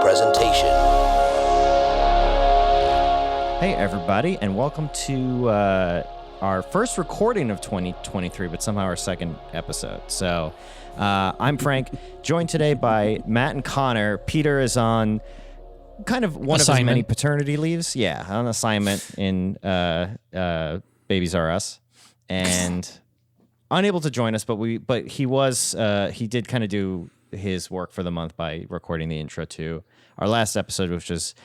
presentation. Hey everybody, and welcome to our first recording of 2023, but somehow our second episode. So I'm Frank, joined today by Matt and Connor. Peter is on kind of one of his many paternity leaves. Yeah, on assignment in Babies R Us, and unable to join us, but he did kind of do his work for the month by recording the intro to our last episode, which was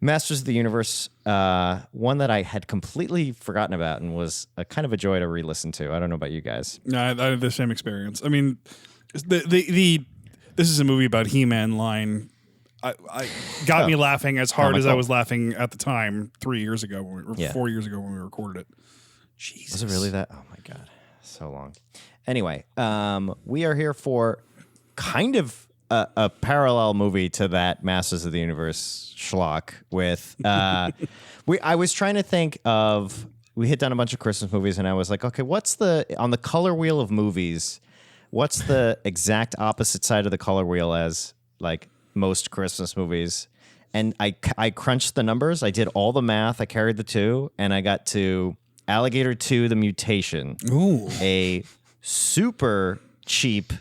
Masters of the Universe, one that I had completely forgotten about and was a kind of a joy to re-listen to. I don't know about you guys. No, I had the same experience. I mean, this is a movie about He-Man line. I got me laughing as hard as I was laughing at the time 3 years ago, 4 years ago when we recorded it. Jesus. Was it really that? Oh my God. So long. Anyway, we are here for kind of a parallel movie to that Masters of the Universe schlock with I was trying to think of, we had done a bunch of Christmas movies and I was like, okay, on the color wheel of movies, what's the exact opposite side of the color wheel as like most Christmas movies? And I crunched the numbers, I did all the math, I carried the two, and I got to Alligator II, The Mutation. Ooh. A super cheap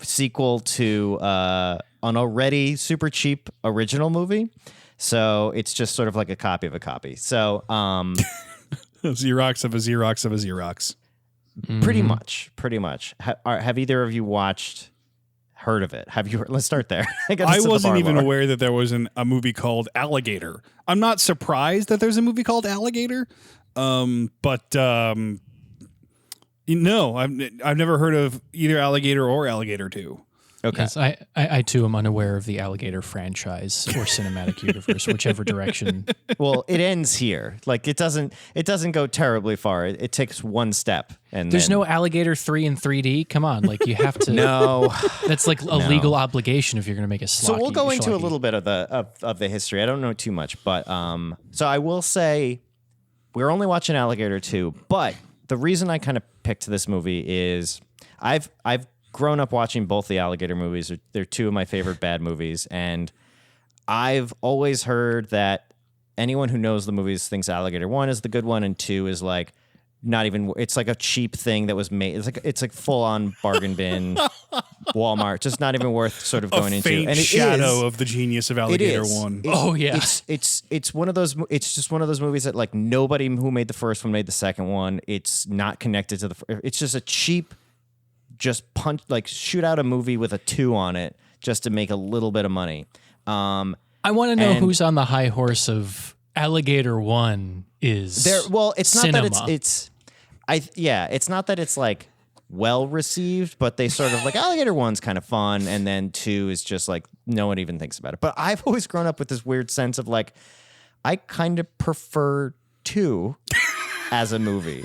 sequel to an already super cheap original movie. So it's just sort of like a copy of a copy. So Xerox of a Xerox of a Xerox. Pretty much. Have either of you heard of it? Have you? Let's start there. I wasn't even aware that there was a movie called Alligator. I'm not surprised that there's a movie called Alligator, but no, I've never heard of either Alligator or Alligator 2. Okay. Yes, I too am unaware of the Alligator franchise or cinematic universe, whichever direction. Well, it ends here. Like it doesn't go terribly far. It takes one step, and there's no Alligator 3 in 3D. Come on, like you have to. No, that's like a legal obligation if you're going to make a schlocky. So we'll go into a little bit of the history. I don't know too much, but so I will say we're only watching Alligator 2, but the reason I kind of picked this movie is I've grown up watching both the Alligator movies. They're two of my favorite bad movies, and I've always heard that anyone who knows the movies thinks Alligator 1 is the good one, and 2 is like not even. It's like a cheap thing that was made. It's like full on bargain bin, Walmart, just not even worth sort of going into. And shadow of the genius of Alligator 1. Oh yeah, it's one of those. It's just one of those movies that like nobody who made the first one made the second one. It's not connected to the. It's just a cheap. Just shoot out a movie with a 2 on it just to make a little bit of money. I want to know who's on the high horse of Alligator 1 is there. Well, it's cinema. not that it's not that it's like well received, but they sort of like Alligator 1's kind of fun, and then 2 is just like no one even thinks about it. But I've always grown up with this weird sense of like I kind of prefer 2 as a movie.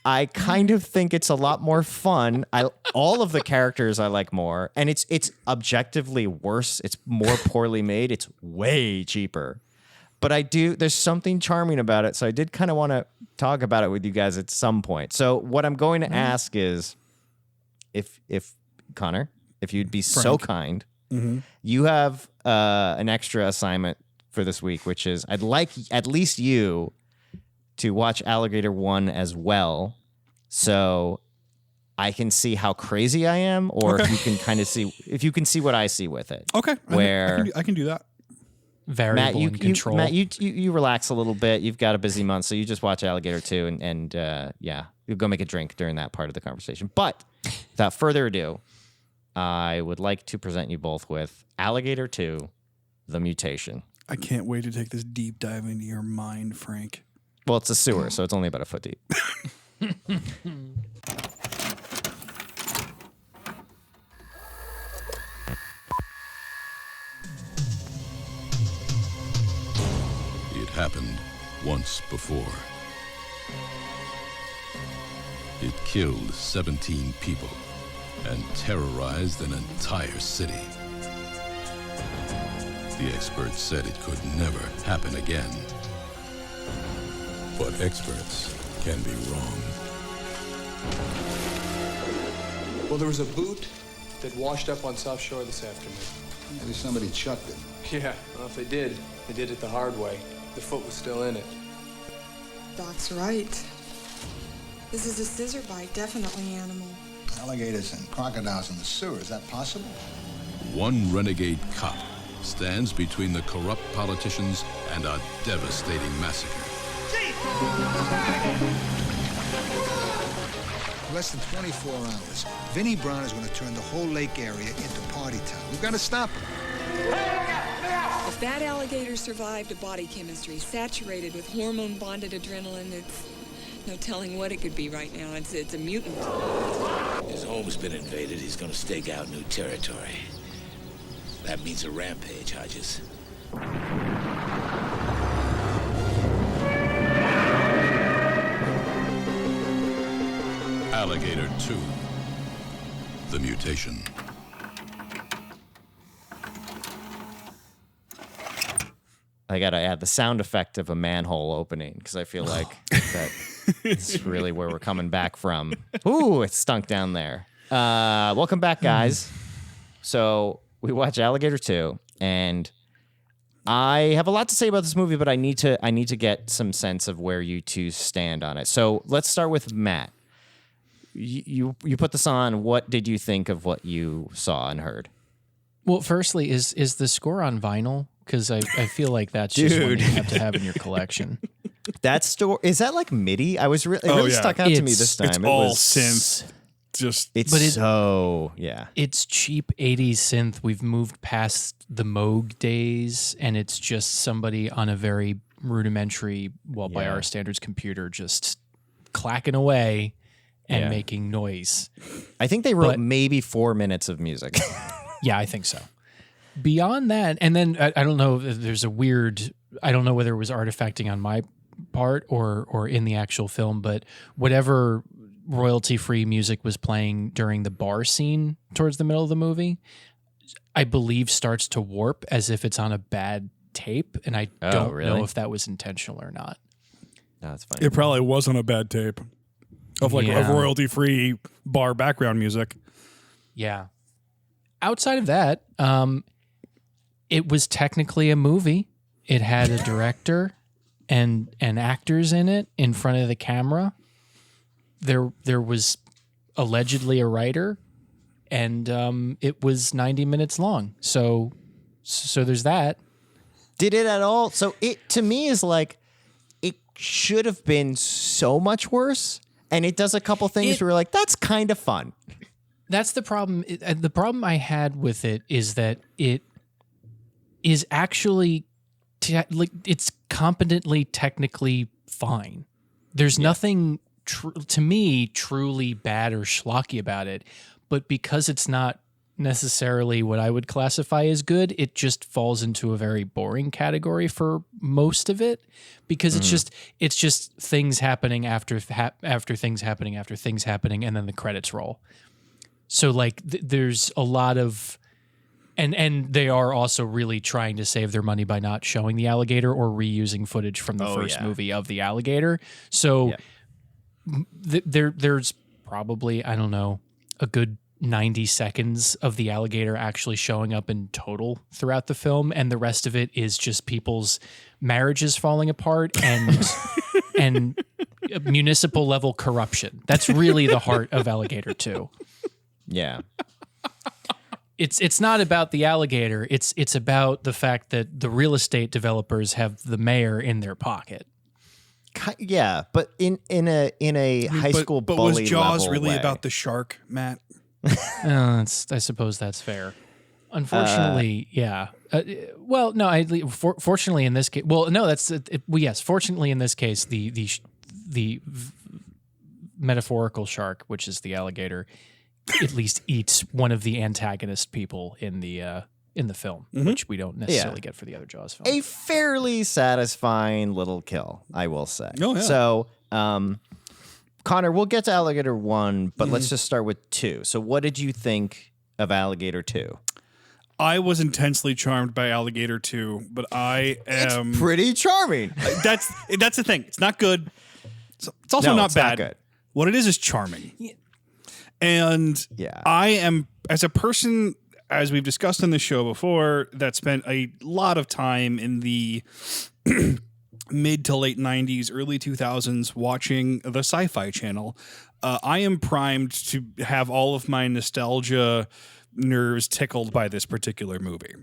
I kind of think it's a lot more fun. All of the characters I like more, and it's objectively worse. It's more poorly made. It's way cheaper. But there's something charming about it, so I did kind of want to talk about it with you guys at some point. So what I'm going to ask is, if Connor, if you'd be so kind, you have an extra assignment for this week, which is I'd like at least you to watch Alligator 1 as well, so I can see how crazy I am, or if you can kind of see what I see with it. Okay, where I can do that. Variable Matt, and control. Matt, you relax a little bit. You've got a busy month, so you just watch Alligator 2, and you'll go make a drink during that part of the conversation. But without further ado, I would like to present you both with Alligator 2, The Mutation. I can't wait to take this deep dive into your mind, Frank. Well, it's a sewer, so it's only about a foot deep. It happened once before. It killed 17 people and terrorized an entire city. The experts said it could never happen again. But experts can be wrong. Well, there was a boot that washed up on South Shore this afternoon. Maybe somebody chucked it. Yeah, well, if they did it the hard way. The foot was still in it. Doc's right. This is a scissor bite, definitely animal. Alligators and crocodiles in the sewer, is that possible? One renegade cop stands between the corrupt politicians and a devastating massacre. Less than 24 hours, Vinnie Brown is going to turn the whole lake area into party town. We've got to stop him. If that alligator survived a body chemistry saturated with hormone-bonded adrenaline, it's no telling what it could be right now. It's a mutant. His home's been invaded. He's going to stake out new territory. That means a rampage, Hodges. Alligator II. The Mutation. I gotta add the sound effect of a manhole opening because I feel like that is really where we're coming back from. Ooh, it stunk down there. Welcome back, guys. So we watch Alligator 2, and I have a lot to say about this movie, but I need to get some sense of where you two stand on it. So let's start with Matt. You put this on. What did you think of what you saw and heard? Well, firstly, is the score on vinyl? Because I feel like that's just one you have to have in your collection. That store is that like MIDI? It really stuck out to me this time. It's it all was synth. It's cheap 80s synth. We've moved past the Moog days, and it's just somebody on a very rudimentary, by our standards, computer just clacking away and making noise. I think they wrote maybe 4 minutes of music. Yeah, I think so. Beyond that, and then I don't know if there's a weird, I don't know whether it was artifacting on my part or in the actual film, but whatever royalty-free music was playing during the bar scene towards the middle of the movie, I believe starts to warp as if it's on a bad tape, and I don't know if that was intentional or not. No, that's funny. It probably wasn't a bad tape of of royalty-free bar background music. Yeah. Outside of that, it was technically a movie. It had a director and actors in it in front of the camera. There was allegedly a writer, and it was 90 minutes long. So there's that. Did it at all? So it to me is like it should have been so much worse, and it does a couple things where you're like, that's kind of fun. That's the problem. The problem I had with it is that it is actually it's competently technically fine. There's nothing to me truly bad or schlocky about it, but because it's not necessarily what I would classify as good, it just falls into a very boring category for most of it, because it's just things happening after things happening after things happening, and then the credits roll. So like there's a lot of, and they are also really trying to save their money by not showing the alligator or reusing footage from the first movie of the alligator. So there's probably, I don't know, a good 90 seconds of the alligator actually showing up in total throughout the film, and the rest of it is just people's marriages falling apart and municipal level corruption. That's really the heart of Alligator 2. Yeah. It's not about the alligator. It's about the fact that the real estate developers have the mayor in their pocket. Yeah, but in a high school but bully was Jaws level really way. about the shark, Matt? I suppose that's fair. Unfortunately, yeah. Well, no. Fortunately, in this case, well, no. That's yes. Fortunately, in this case, the metaphorical shark, which is the alligator, at least eats one of the antagonist people in the film, which we don't necessarily get for the other Jaws film. A fairly satisfying little kill, I will say. Oh, yeah. So, Connor, we'll get to Alligator 1, but let's just start with 2. So what did you think of Alligator 2? I was intensely charmed by Alligator 2, but I am... It's pretty charming. That's the thing. It's not good. It's also not bad. Not good. What it is charming. Yeah. And I am, as a person, as we've discussed in the show before, that spent a lot of time in the mid to late 90s, early 2000s watching the Sci-Fi Channel, I am primed to have all of my nostalgia nerves tickled by this particular movie.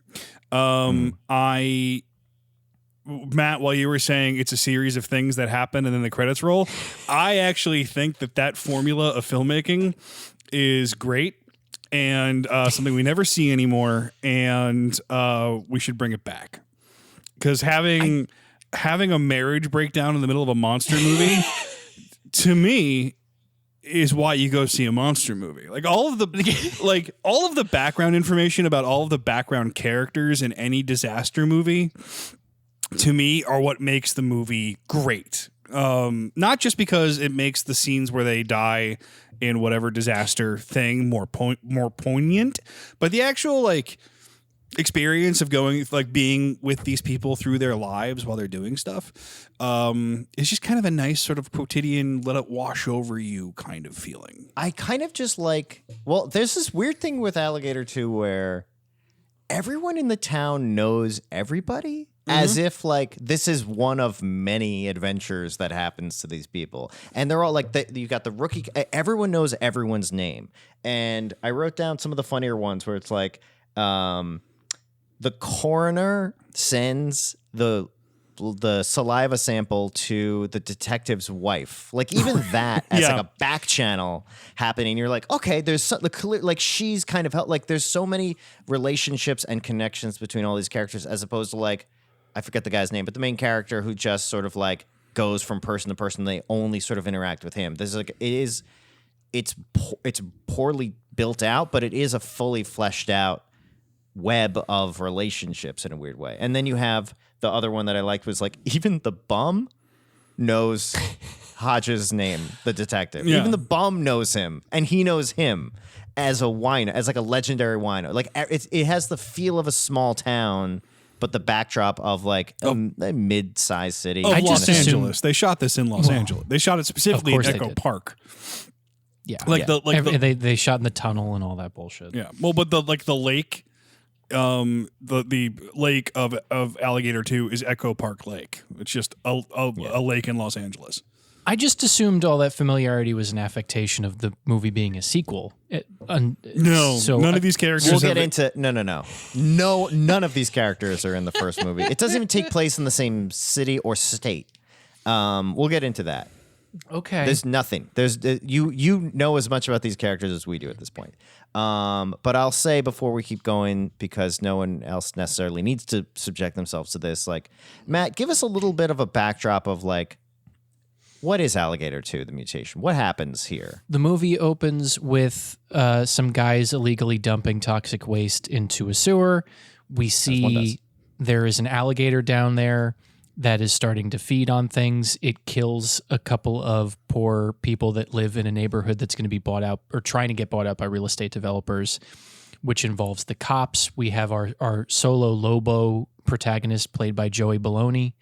Matt, while you were saying it's a series of things that happen and then the credits roll, I actually think that formula of filmmaking is great and something we never see anymore, and we should bring it back. Because having a marriage breakdown in the middle of a monster movie, to me, is why you go see a monster movie. Like all of the background information about all of the background characters in any disaster movie, to me, are what makes the movie great. Not just because it makes the scenes where they die in whatever disaster thing more poignant, but the actual like experience of being with these people through their lives while they're doing stuff. It's just kind of a nice sort of quotidian, let it wash over you kind of feeling. I kind of just there's this weird thing with Alligator 2 where everyone in the town knows everybody. As if this is one of many adventures that happens to these people, and they're all you got the rookie. Everyone knows everyone's name, and I wrote down some of the funnier ones where it's the coroner sends the saliva sample to the detective's wife. Even that as a back channel happening. You're like, okay, there's she's kind of there's so many relationships and connections between all these characters, as opposed to I forget the guy's name, but the main character who just sort of goes from person to person. They only sort of interact with him. This is it's poorly built out, but it is a fully fleshed out web of relationships in a weird way. And then you have the other one that I liked was even the bum knows Hodges' name, the detective. Yeah. Even the bum knows him, and he knows him as a wino, as a legendary wino. It has the feel of a small town, but the backdrop of a mid-sized city. Of Los Angeles. They shot this in Los Angeles. They shot it specifically in Echo Park. Yeah. They shot in the tunnel and all that bullshit. Yeah. Well, but the lake, the lake of Alligator 2 is Echo Park Lake. It's just a lake in Los Angeles. I just assumed all that familiarity was an affectation of the movie being a sequel. None of these characters. We'll get into no. None of these characters are in the first movie. It doesn't even take place in the same city or state. We'll get into that. Okay. There's nothing. You know as much about these characters as we do at this point. But I'll say before we keep going, because no one else necessarily needs to subject themselves to this. Matt, give us a little bit of a backdrop of what is Alligator 2, the mutation? What happens here? The movie opens with some guys illegally dumping toxic waste into a sewer. We see there is an alligator down there that is starting to feed on things. It kills a couple of poor people that live in a neighborhood that's going to be bought out or trying to get bought out by real estate developers, which involves the cops. We have our solo Lobo protagonist played by Joey Bologna,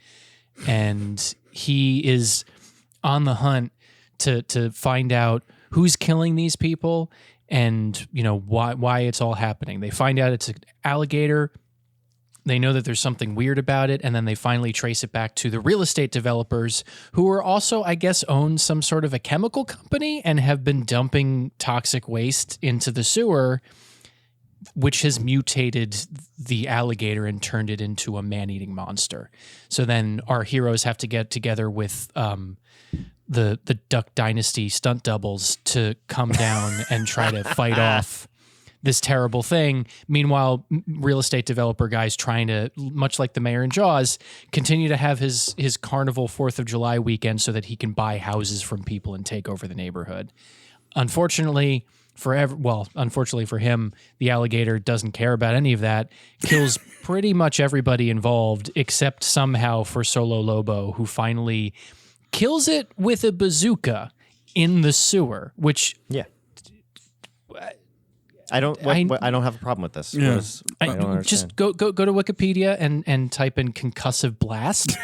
and he is on the hunt to find out who's killing these people and why it's all happening. They find out it's an alligator. They know that there's something weird about it, and then they finally trace it back to the real estate developers, who are also, I guess, own some sort of a chemical company and have been dumping toxic waste into the sewer, which has mutated the alligator and turned it into a man-eating monster. So then our heroes have to get together with the Duck Dynasty stunt doubles to come down and try to fight off this terrible thing. Meanwhile, real estate developer guys trying to, much like the mayor in Jaws, continue to have his carnival 4th of July weekend so that he can buy houses from people and take over the neighborhood. Unfortunately for him, the alligator doesn't care about any of that, kills pretty much everybody involved, except somehow for Solo Lobo, who finally kills it with a bazooka in the sewer, which... Yeah. I don't have a problem with this. Yeah. I don't understand. Just go to Wikipedia and type in concussive blast.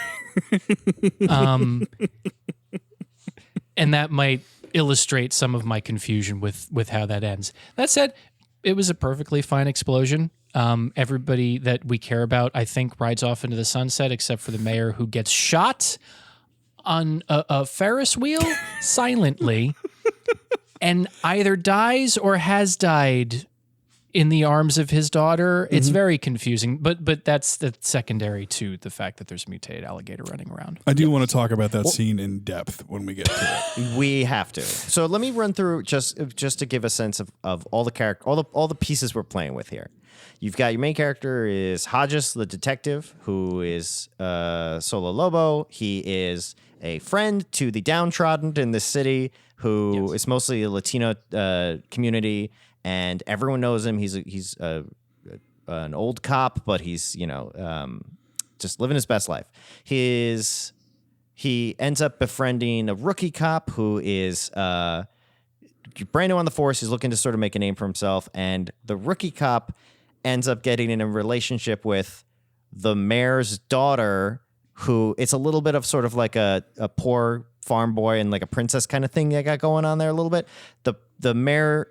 And that might illustrate some of my confusion with how that ends. That said, a perfectly fine explosion. Everybody that we care about, I think, rides off into the sunset, except for the mayor, who gets shot on a Ferris wheel silently, and either dies or has died in the arms of his daughter. It's very confusing, but that's the secondary to the fact that there's a mutated alligator running around. I do want to talk about that scene in depth when we get to it. We have to. So let me run through just to give a sense of all the all the pieces we're playing with here. You've got your main character is Hodges, the detective, who is Solo Lobo. He is a friend to the downtrodden in this city, who is mostly a Latino community. And everyone knows him. He's an old cop, but he's just living his best life. He ends up befriending a rookie cop who is brand new on the force. He's looking to sort of make a name for himself, and the rookie cop ends up getting in a relationship with the mayor's daughter, who it's a little bit of sort of like a poor farm boy and like a princess kind of thing they got going on there a little bit. The mayor,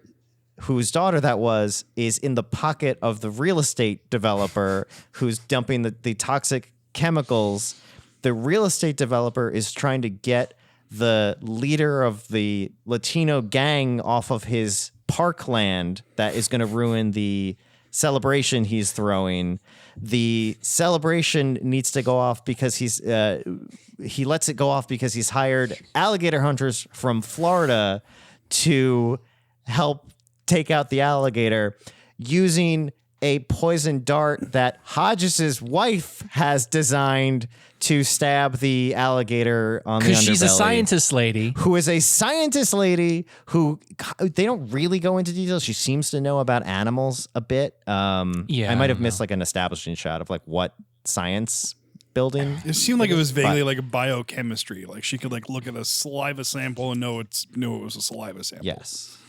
whose daughter that was, is in the pocket of the real estate developer who's dumping the toxic chemicals. The real estate developer is trying to get the leader of the Latino gang off of his parkland that is going to ruin the celebration he's throwing. The celebration needs to go off because he lets it go off because he's hired alligator hunters from Florida to help take out the alligator using a poison dart that Hodges' wife has designed to stab the alligator on the underbelly. Because she's a scientist lady. Who is a scientist lady who, they don't really go into details. She seems to know about animals a bit. I might have missed like an establishing shot of like what science building. It seemed like it was vaguely like a biochemistry. Like she could like look at a saliva sample and know it was a saliva sample. Yes.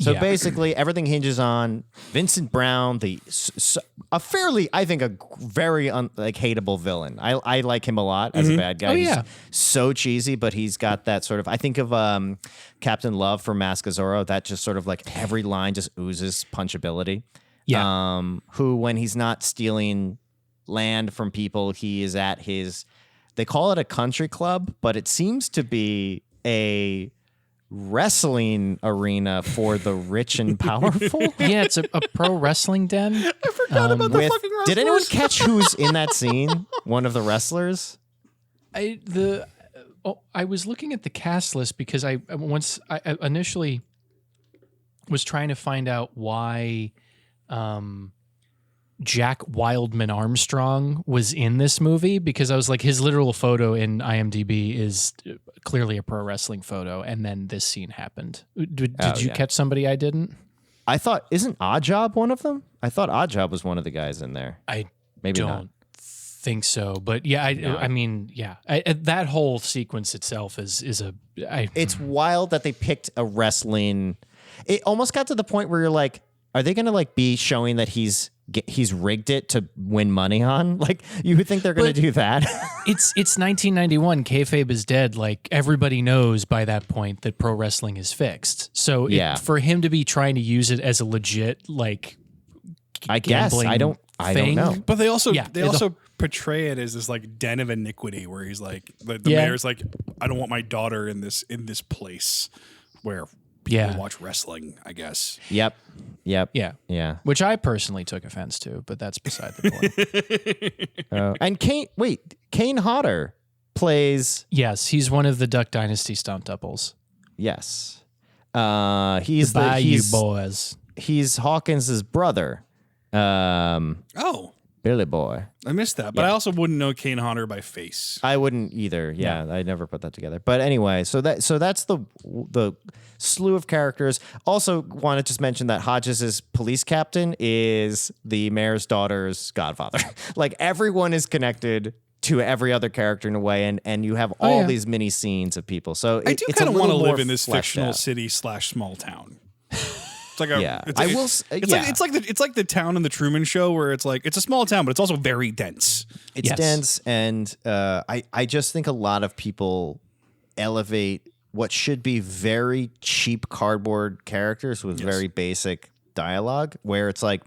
So basically, everything hinges on Vincent Brown, a very hateable villain. I like him a lot as a bad guy. He's so cheesy, but he's got that sort of. I think of Captain Love from Mask of Zorro. That just sort of like every line just oozes punchability. Yeah. Who, when he's not stealing land from people, he is at his. They call it a country club, but it seems to be a wrestling arena for the rich and powerful. Yeah, it's a pro wrestling den. I forgot about the fucking wrestlers. Did anyone catch who's in that scene? One of the wrestlers? I was looking at the cast list because I initially was trying to find out why Jack Wildman Armstrong was in this movie, because I was like, his literal photo in IMDb is clearly a pro wrestling photo, and then this scene happened. Did you catch somebody I didn't? I thought, isn't Oddjob one of them? I thought Oddjob was one of the guys in there. I Maybe don't not. think so, but yeah, that whole sequence itself is It's wild that they picked a wrestling. It almost got to the point where you're like, are they going to like be showing that he's rigged it to win money on? Like, you would think they're going to do that. It's 1991. Kayfabe is dead. Like, everybody knows by that point that pro wrestling is fixed. So for him to be trying to use it as a legit, like, I guess I don't know. But they also portray it as this like den of iniquity where he's like the mayor's like, I don't want my daughter in this place where people watch wrestling, I guess. Yep. Yeah. Which I personally took offense to, but that's beside the point. And Kane Hodder plays. Yes, he's one of the Duck Dynasty stunt doubles. Yes. He's the Bayou Boys. He's Hawkins' brother. Billy Boy. I missed that, but I also wouldn't know Kane Hodder by face. I wouldn't either. Yeah, I never put that together. But anyway, so that's the slew of characters. Also, want to just mention that Hodges' police captain is the mayor's daughter's godfather. Like, everyone is connected to every other character in a way, and you have all these mini scenes of people. So I do kind of want to live in this fictional city / small town. It's like it's like the town in the Truman Show, where it's like it's a small town, but it's also very dense. It's dense, and I just think a lot of people elevate what should be very cheap cardboard characters with very basic dialogue where it's like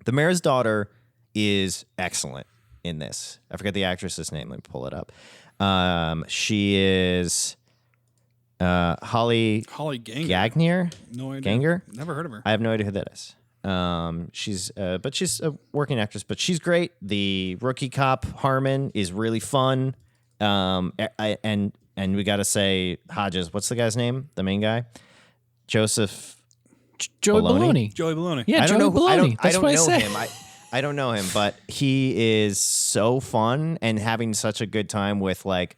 the mayor's daughter is excellent in this. I forget the actress's name. Let me pull it up. She is Holly Ganger. Gagner. No idea. Ganger. Never heard of her. I have no idea who that is. She's a working actress, but she's great. The rookie cop Harmon is really fun. And we got to say Hodges. What's the guy's name? The main guy, Joseph. Joey Baloney. Joey Baloney. Yeah, I don't Joey know. Baloney. I don't know him. I don't know him, but he is so fun and having such a good time with like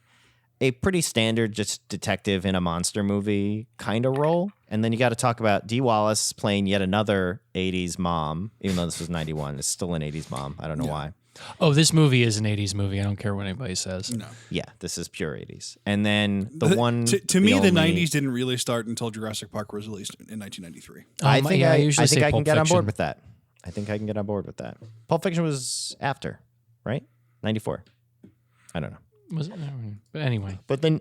a pretty standard just detective in a monster movie kind of role. And then you got to talk about Dee Wallace playing yet another 80s mom, even though this was 91. It's still an 80s mom. I don't know why. Oh, this movie is an 80s movie. I don't care what anybody says. No. Yeah, this is pure 80s. And then the one... To me, the 90s didn't really start until Jurassic Park was released in 1993. I think I usually say can Pulp get on board Fiction. with that. I think I can get on board with that. Pulp Fiction was after, right? 94. I don't know. Was it? But anyway. But then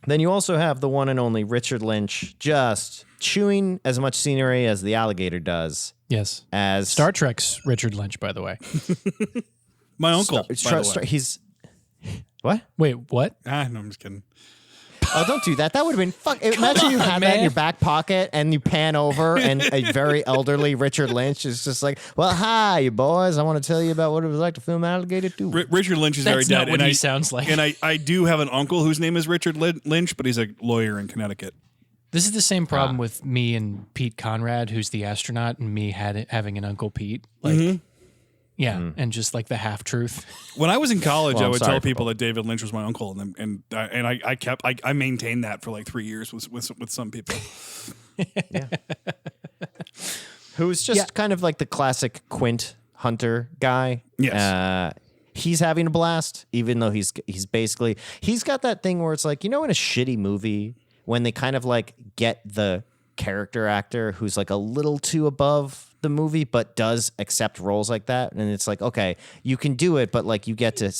you also have the one and only Richard Lynch just chewing as much scenery as the alligator does. Yes. As Star Trek's Richard Lynch, by the way. My uncle, by the way. He's what? Wait, what? No, I'm just kidding. Oh, don't do that. That would have been fuck. Imagine you have that in man. your back pocket and you pan over and a very elderly Richard Lynch is just like, well, hi, you boys. I want to tell you about what it was like to film Alligator 2. Richard Lynch is very That's dead. not what and he sounds like. And I do have an uncle whose name is Richard Lynch, but he's a lawyer in Connecticut. This is the same problem with me and Pete Conrad, who's the astronaut, and me having an Uncle Pete. Like, yeah, and just like the half truth. When I was in college, Well, I I'm would sorry, tell people people. that David Lynch was my uncle, and I maintained that for like 3 years with some people. Who's just kind of like the classic Quint Hunter guy. Yes. He's having a blast, even though he's basically, he's got that thing where it's like, in a shitty movie, when they kind of like get the character actor who's like a little too above the movie, but does accept roles like that. And it's like, okay, you can do it, but like you get to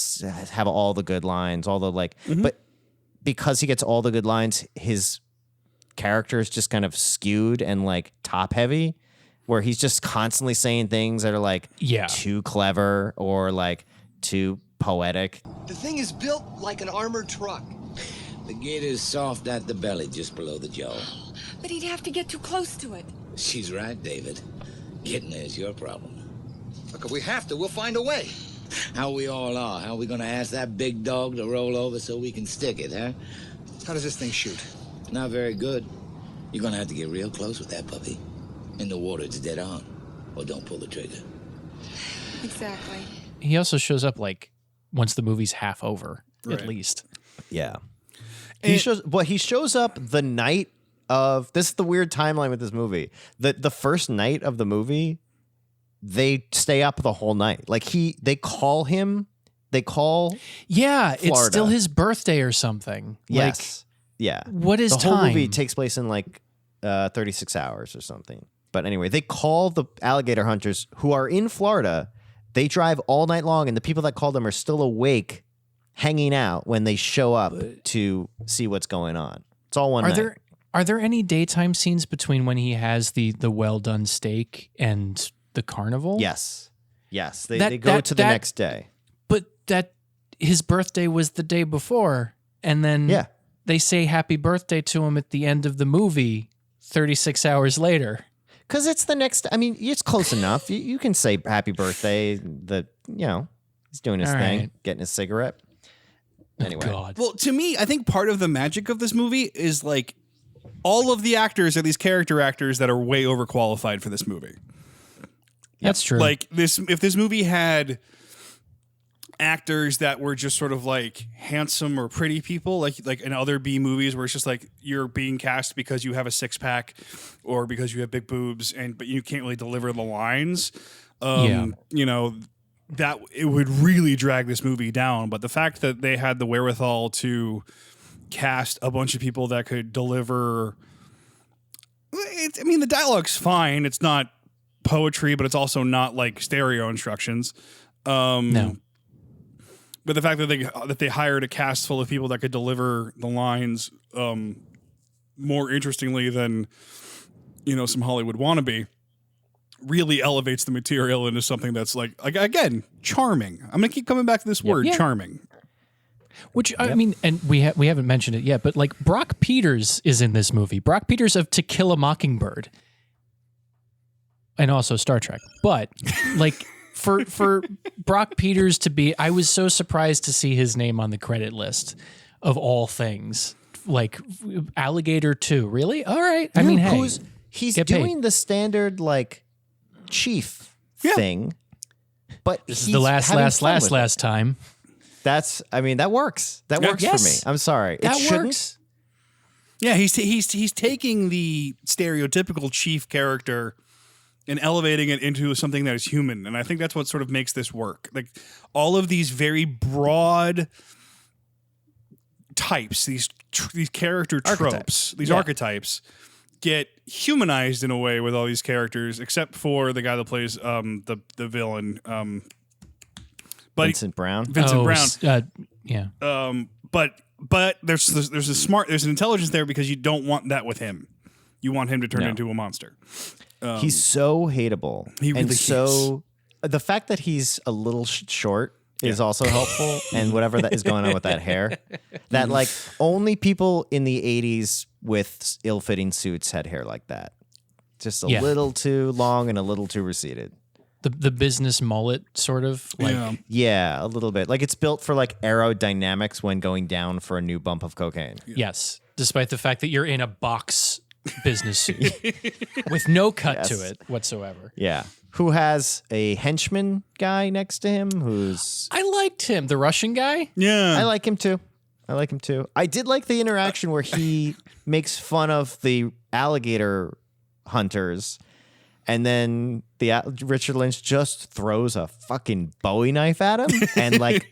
have all the good lines, all the like, but because he gets all the good lines, his character is just kind of skewed and like top heavy, where he's just constantly saying things that are like too clever or like too poetic. The thing is built like an armored truck. The gator's soft at the belly, just below the jaw. But he'd have to get too close to it. She's right, David. Getting there's your problem. Look, if we have to, we'll find a way. How we all are. How we gonna ask that big dog to roll over so we can stick it, huh? How does this thing shoot? Not very good. You're gonna have to get real close with that puppy. In the water, it's dead on. Or don't pull the trigger. Exactly. He also shows up like once the movie's half over, Right. at least. Yeah. He shows up the night of, this is the weird timeline with this movie. The first night of the movie, they stay up the whole night. Like they call Yeah, it's Florida. still his birthday or something. Yes. Yeah. What is the whole time? movie takes place in like 36 hours or something. But anyway, they call the alligator hunters who are in Florida. They drive all night long, and the people that call them are still awake, hanging out when they show up to see what's going on. It's all one night. Are there any daytime scenes between when he has the well done steak and the carnival? Yes. They go to the next day. But that his birthday was the day before, and then they say happy birthday to him at the end of the movie 36 hours later. Because it's the next, I mean, it's close enough. You can say happy birthday. He's doing his All thing, right. getting his cigarette. Anyway. God. Well, to me, I think part of the magic of this movie is like all of the actors are these character actors that are way overqualified for this movie. That's true. Like if this movie had actors that were just sort of like handsome or pretty people, like in other B movies where it's just like you're being cast because you have a six pack or because you have big boobs but you can't really deliver the lines. That it would really drag this movie down. But the fact that they had the wherewithal to cast a bunch of people that could deliver, the dialogue's fine. It's not poetry, but it's also not like stereo instructions. No. But the fact that they hired a cast full of people that could deliver the lines more interestingly than some Hollywood wannabe, really elevates the material into something that's like again, charming. I'm gonna keep coming back to this word, charming. Which I mean, and we haven't mentioned it yet, but like Brock Peters is in this movie. Brock Peters of To Kill a Mockingbird, and also Star Trek. But like for Brock Peters to be, I was so surprised to see his name on the credit list of all things. Like Alligator II, really? All right. I mean, hey, he's doing the standard like chief thing, but this is the last time. That's, I mean, that works. That works for me. I'm sorry. That works. Yeah, he's taking the stereotypical chief character and elevating it into something that is human, and I think that's what sort of makes this work. Like all of these very broad types, these character tropes, these archetypes get humanized in a way with all these characters, except for the guy that plays the villain. Vincent Brown. Yeah. But there's an intelligence there because you don't want that with him. You want him to turn into a monster. He's so hateable. He really is. The fact that he's a little short is also helpful, and whatever that is going on with that hair, that like only people in the 80s with ill-fitting suits had hair like that. Just a little too long and a little too receded. The business mullet, sort of like yeah, a little bit. Like it's built for like aerodynamics when going down for a new bump of cocaine. Yes, despite the fact that you're in a box business suit with no cut to it whatsoever. Yeah. Who has a henchman guy next to him who's... I liked him, the Russian guy. Yeah. I like him too. I did like the interaction where he makes fun of the alligator hunters, and then Richard Lynch just throws a fucking Bowie knife at him, and like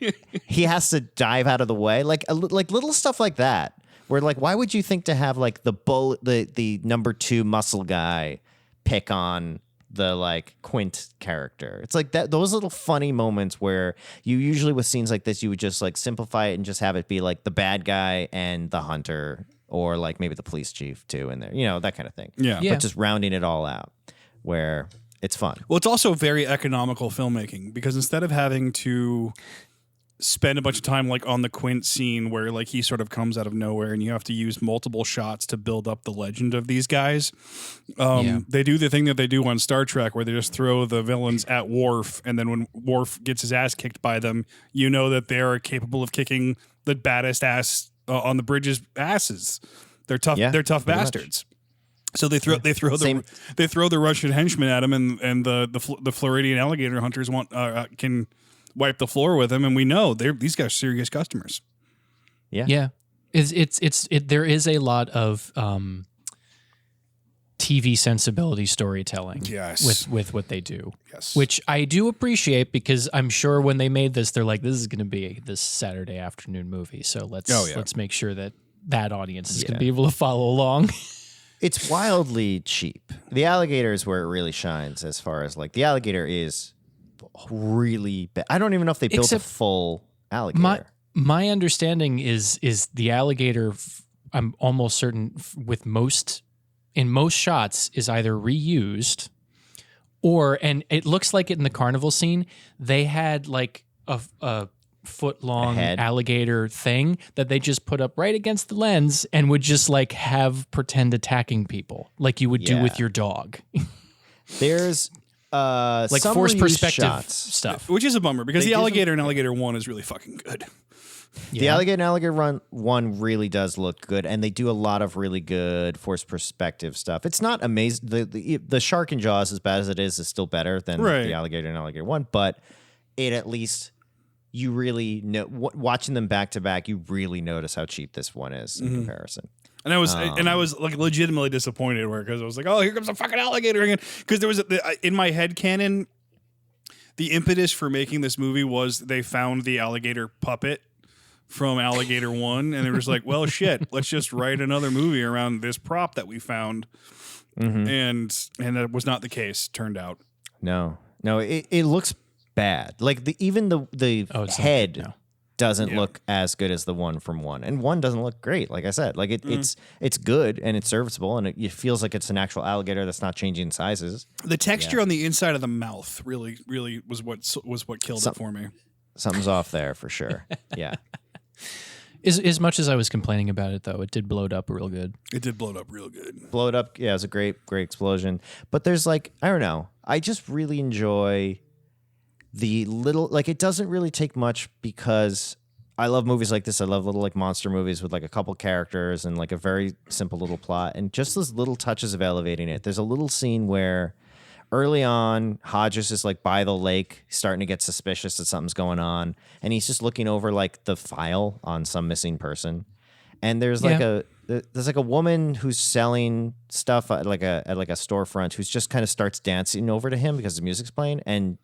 he has to dive out of the way, like little stuff like that. Where like, why would you think to have like the number 2 muscle guy pick on the like Quint character? It's like that, those little funny moments where you usually with scenes like this, you would just like simplify it and just have it be like the bad guy and the hunter, or like maybe the police chief too in there, you know, that kind of thing. Yeah. But just rounding it all out where it's fun. Well, it's also very economical filmmaking, because instead of having to spend a bunch of time like on the Quint scene where like he sort of comes out of nowhere and you have to use multiple shots to build up the legend of these guys, they do the thing that they do on Star Trek where they just throw the villains at Worf, and then when Worf gets his ass kicked by them, you know that they are capable of kicking the baddest ass on the bridge's asses. They're tough. They're tough bastards. Much. So they throw the Russian henchmen at him, and the Floridian alligator hunters can wipe the floor with him, and we know these guys are serious customers. Yeah. There is a lot of TV sensibility storytelling. Yes. with what they do. Yes. Which I do appreciate, because I'm sure when they made this, they're like, this is going to be this Saturday afternoon movie, so let's make sure that audience is going to be able to follow along. It's wildly cheap. The alligator is where it really shines, as far as like the alligator is really bad. I don't even know if they built a full alligator. My understanding is the alligator, I'm almost certain in most shots is either reused, and it looks like it in the carnival scene, they had like a foot-long alligator thing that they just put up right against the lens and would just like have pretend attacking people like you would do with your dog. There's like some forced perspective shots stuff, which is a bummer, because the alligator in Alligator 1 is really fucking good. The Alligator and Alligator 1 really does look good, and they do a lot of really good forced perspective stuff. It's not amazing. The shark in Jaws, as bad as it is still better than the Alligator and Alligator 1, but it at least, you really know, watching them back to back, you really notice how cheap this one is in comparison. And I was like legitimately disappointed, because I was like, oh, here comes a fucking alligator again. Because there was in my head canon, the impetus for making this movie was they found the alligator puppet from Alligator 1, and they were just like, well, shit, let's just write another movie around this prop that we found. And that was not the case, turned out. No, it looks bad. Like even the head doesn't look as good as the one from 1. And 1 doesn't look great, like I said. Like it's good and it's serviceable and it feels like it's an actual alligator that's not changing sizes. The texture on the inside of the mouth really was what killed it for me. Something's off there for sure. Yeah. As much as I was complaining about it, though, it did blow it up real good. It did blow it up real good. Blow it up. Yeah, it was a great explosion. But there's like, I don't know. I just really enjoy the little, like, it doesn't really take much because I love movies like this. I love little like monster movies with like a couple characters and like a very simple little plot and just those little touches of elevating it. There's a little scene where early on, Hodges is like by the lake, starting to get suspicious that something's going on, and he's just looking over like the file on some missing person. And there's like a woman who's selling stuff at like a storefront who's just kind of starts dancing over to him because the music's playing, and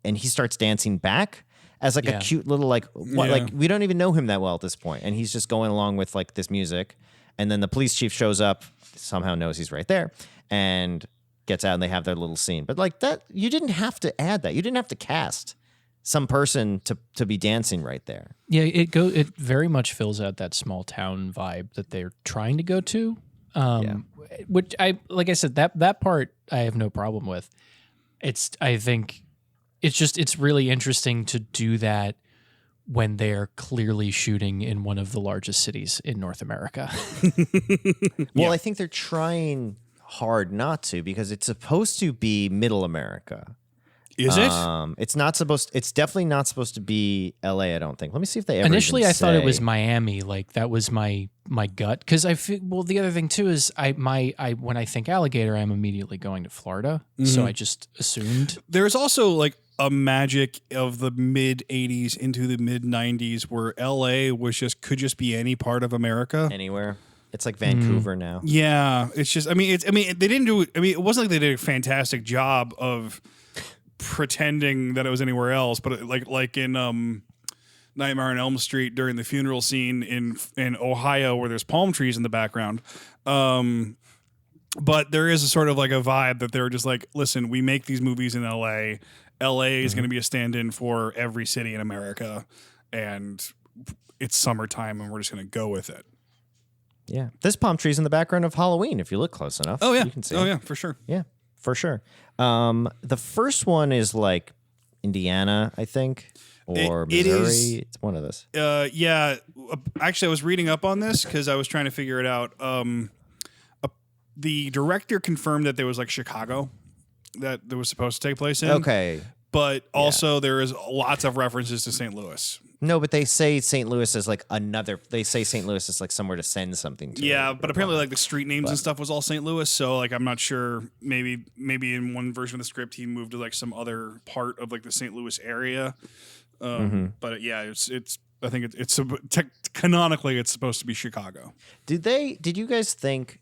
he starts dancing back as like a cute little like we don't even know him that well at this point, and he's just going along with like this music, and then the police chief shows up, somehow knows he's right there, and gets out and they have their little scene. But like that, you didn't have to add that. You didn't have to cast some person to be dancing right there. Yeah, it very much fills out that small town vibe that they're trying to go to. Which like I said, that part I have no problem with. I think it's really interesting to do that when they're clearly shooting in one of the largest cities in North America. Well, I think they're trying hard not to because it's supposed to be middle America. Is it? It's definitely not supposed to be LA, I don't think. Let me see if they ever Initially even I thought it was Miami, like that was my gut, cuz I feel, well, the other thing too is when I think alligator I'm immediately going to Florida, so I just assumed. There's also like a magic of the mid 80s into the mid 90s where LA could just be any part of America. Anywhere. It's like Vancouver now. Yeah, it's just they didn't do it wasn't like they did a fantastic job of pretending that it was anywhere else, but like in Nightmare on Elm Street during the funeral scene in Ohio where there's palm trees in the background. But there is a sort of like a vibe that they're just like, listen, we make these movies in LA. LA is going to be a stand-in for every city in America, and it's summertime and we're just going to go with it. Yeah. There's palm trees in the background of Halloween if you look close enough. Oh yeah. You can see yeah, for sure. Yeah, for sure. The first one is like Indiana, I think, or Missouri. It's one of those. Yeah. Actually, I was reading up on this because I was trying to figure it out. The director confirmed that there was like Chicago that was supposed to take place in. Okay. But also there is lots of references to St. Louis. No, but they say St. Louis is like they say St. Louis is like somewhere to send something to. Yeah, but apparently like the street names and stuff was all St. Louis. So like, I'm not sure, maybe in one version of the script, he moved to like some other part of like the St. Louis area. But yeah, I think it's canonically it's supposed to be Chicago. Did you guys think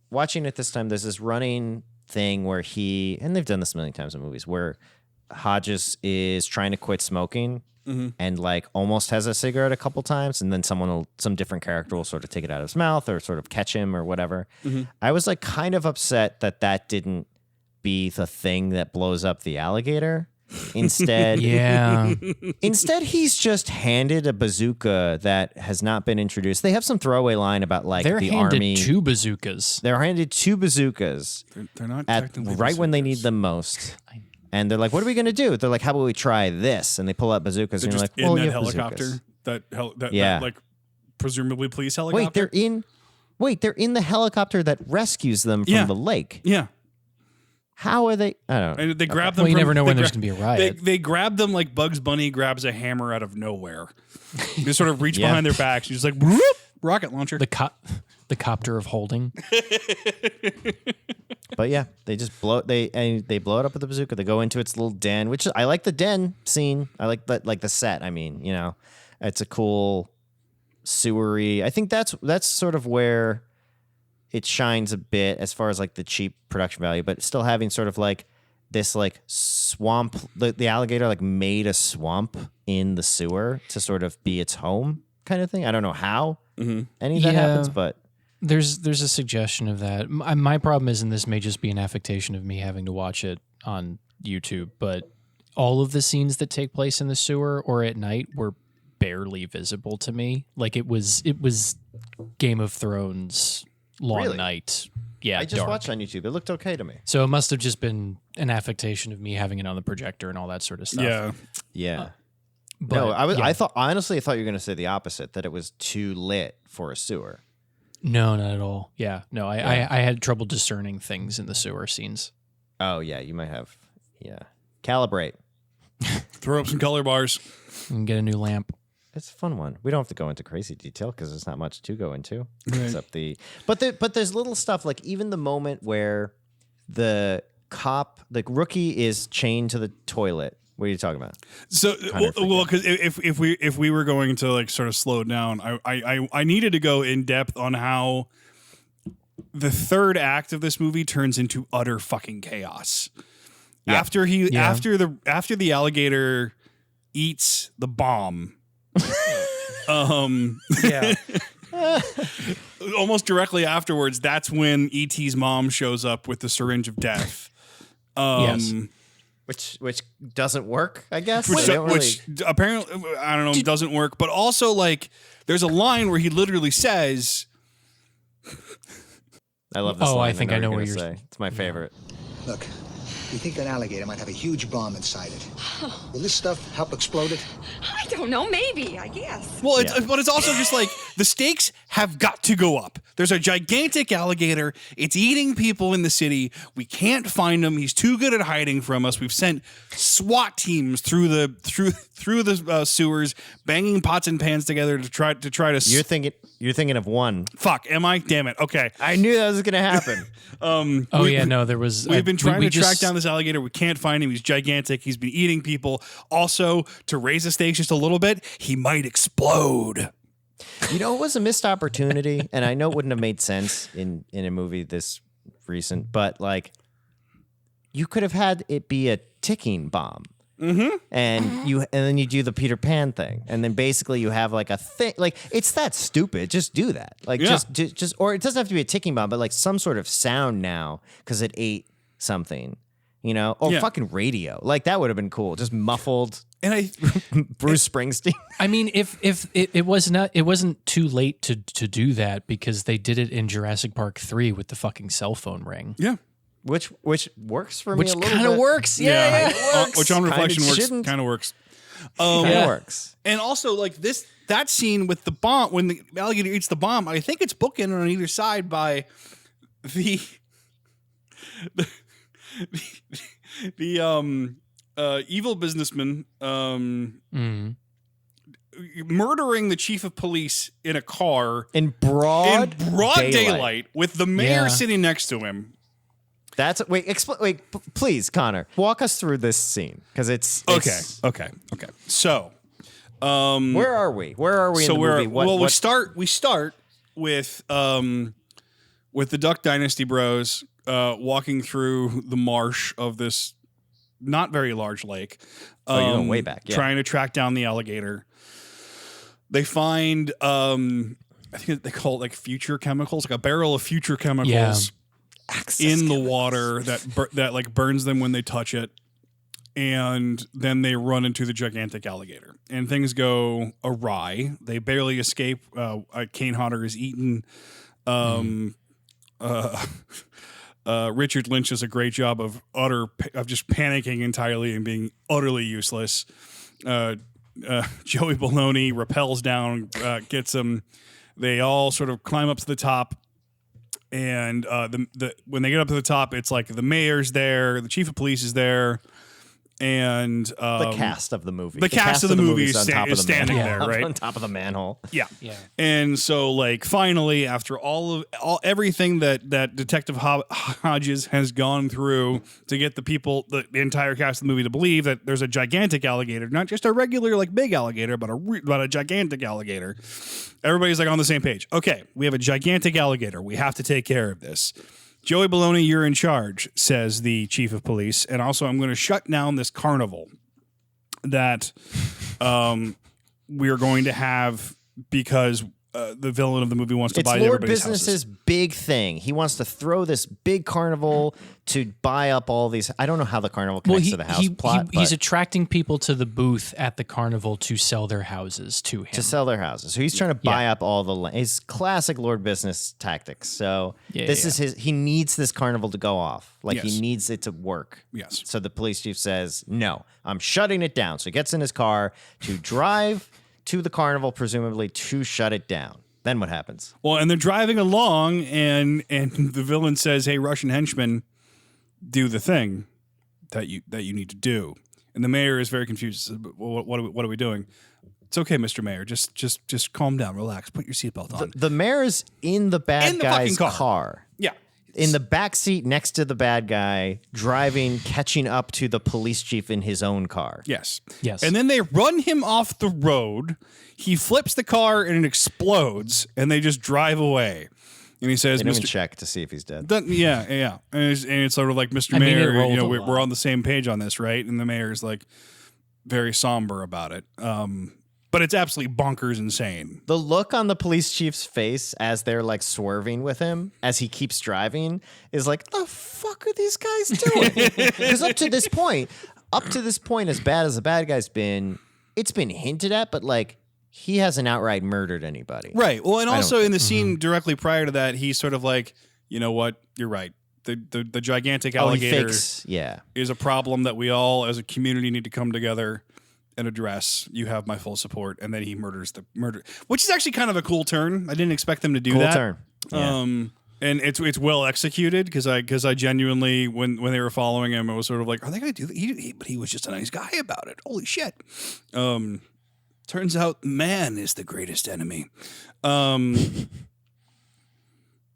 watching it this time, there's this running thing where and they've done this a million times in movies where Hodges is trying to quit smoking and like almost has a cigarette a couple times, and then some different character will sort of take it out of his mouth or sort of catch him or whatever. I was like kind of upset that didn't be the thing that blows up the alligator. Instead, Instead, he's just handed a bazooka that has not been introduced. They have some throwaway line about like the army. Two bazookas. They're handed two bazookas. They're not right when they need them most. And they're like, "What are we going to do?" They're like, "How about we try this?" And they pull out bazookas. They're and you're just like, "Well, in you that have helicopter, bazookas." that like presumably police helicopter. They're in the helicopter that rescues them from the lake. Yeah. How are they? I don't know. And they grab them. Well, you never know when there's going to be a riot. They grab them like Bugs Bunny grabs a hammer out of nowhere. They sort of reach behind their backs. She's just like, whoop, rocket launcher. The copter of holding. But yeah, they just blow blow it up with the bazooka. They go into its little den, which I like the den scene. I like the set. I mean, it's a cool sewery. I think that's sort of where it shines a bit as far as like the cheap production value, but still having sort of like this like swamp. The alligator like made a swamp in the sewer to sort of be its home kind of thing. I don't know how any of that happens, but there's a suggestion of that. My problem is, and this may just be an affectation of me having to watch it on YouTube, but all of the scenes that take place in the sewer or at night were barely visible to me. Like it was Game of Thrones long Really? night. Yeah, I just dark. watched on YouTube. It looked okay to me. So it must have just been an affectation of me having it on the projector and all that sort of stuff. Yeah. Yeah. But, No, yeah. I thought honestly, I thought you were going to say the opposite, that it was too lit for a sewer. No, not at all. Yeah, no, I had trouble discerning things in the sewer scenes. Oh yeah, you might have. Yeah, calibrate. Throw up some color bars. And get a new lamp. It's a fun one. We don't have to go into crazy detail because there's not much to go into Right. except but there's little stuff like even the moment where the cop, the rookie, is chained to the toilet. What are you talking about? So, well, because if we were going to like sort of slow down, I needed to go in depth on how the third act of this movie turns into utter fucking chaos. Yeah. After the alligator eats the bomb, Yeah. almost directly afterwards, that's when E.T.'s mom shows up with the syringe of death. Yes. Which doesn't work, I guess. Which apparently, I don't know, doesn't work. But also, like, there's a line where he literally says, I love this Oh, line. I think I know what what you're you're saying. It's my favorite. Look, we think an alligator might have a huge bomb inside it. Will this stuff help explode it? I don't know, maybe, I guess. well, but it's also just like the stakes have got to go up. There's a gigantic alligator. It's eating people in the city. We can't find him. He's too good at hiding from us. We've sent SWAT teams through the sewers, banging pots and pans together to try to. You're thinking of one. Fuck. Am I? Damn it. Okay. I knew that was gonna happen. There was. We've been trying to track down this alligator. We can't find him. He's gigantic. He's been eating people. Also, to raise the stakes just a little bit, he might explode. You know, it was a missed opportunity, and I know it wouldn't have made sense in a movie this recent, but like, you could have had it be a ticking bomb. Mm-hmm. And then you do the Peter Pan thing, and then basically you have like a thing. Like, it's that stupid. Just do that. Like, just or it doesn't have to be a ticking bomb, but like some sort of sound now because it ate something, you know, or fucking radio. Like that would have been cool. Just muffled. And Bruce Springsteen. I mean, if it wasn't too late to do that because they did it in Jurassic Park 3 with the fucking cell phone ring. Yeah. Which works for me Which a little kind of bit. works. Yeah. It works. Which on reflection kind of works. Kind of works. And also, like that scene with the bomb, when the alligator eats the bomb, I think it's bookended on either side by the evil businessman murdering the chief of police in a car In broad daylight with the mayor sitting next to him. That's please, Connor, walk us through this scene because it's Okay. So, where are we? Where are we in the movie? We start with the Duck Dynasty Bros walking through the marsh of this not very large lake. You're going way back. Yeah. Trying to track down the alligator. They find I think they call it like future chemicals, like a barrel of future chemicals in the water that like burns them when they touch it. And then they run into the gigantic alligator, and things go awry. They barely escape. Kane Hodder is eaten. Richard Lynch does a great job of just panicking entirely and being utterly useless. Joey Baloney rappels down, gets him. They all sort of climb up to the top. And when they get up to the top, it's like the mayor's there, the chief of police is there, and the cast of the movie. The cast of the movie is standing there, right on top of the manhole. Yeah. And so, like, finally, after everything that Detective Hodges has gone through to get the entire cast of the movie to believe that there's a gigantic alligator, not just a regular like big alligator, but a gigantic alligator. Everybody's like on the same page. Okay, we have a gigantic alligator. We have to take care of this. Joey Baloney, you're in charge, says the chief of police. And also, I'm going to shut down this carnival that we are going to have because the villain of the movie wants to It's buy Lord everybody's Business's houses. big thing. He wants to throw this big carnival to buy up all these. I don't know how the carnival connects to the house plot. He's but attracting people to the booth at the carnival to sell their houses to him. to sell their houses. So he's trying to buy up all the land. His classic Lord Business tactics. So this is his. He needs this carnival to go off. Like he needs it to work. Yes. So the police chief says, "No, I'm shutting it down." So he gets in his car to drive to the carnival, presumably to shut it down. Then what happens? Well, and they're driving along, and the villain says, "Hey, Russian henchman, do the thing that you need to do." And the mayor is very confused. Says, well, what are we doing? It's okay, Mr. Mayor. Just calm down, relax, put your seatbelt on. The mayor's in the bad guy's car. Yeah. In the back seat next to the bad guy, driving, catching up to the police chief in his own car. Yes. Yes. And then they run him off the road. He flips the car and it explodes, and they just drive away. And he says, They don't even "Mr. check to see if he's dead. Yeah. And it's sort of like, "Mr. I mean, it Mayor, rolled a we're lot. on the same page on this, right?" And the mayor's like very somber about it. But it's absolutely bonkers insane. The look on the police chief's face as they're like swerving with him as he keeps driving is like, the fuck are these guys doing? Because up to this point, as bad as the bad guy's been, it's been hinted at, but like he hasn't outright murdered anybody. Right. Well, and also in the scene directly prior to that, he's sort of like, "You know what? You're right. The gigantic alligator is a problem that we all as a community need to come together and address. You have my full support." And then he murders which is actually kind of a cool turn. I didn't expect them to do that. Turn. Yeah. And it's well executed because I genuinely when they were following him, I was sort of like, are they going to do that? But he was just a nice guy about it. Holy shit. Turns out man is the greatest enemy. But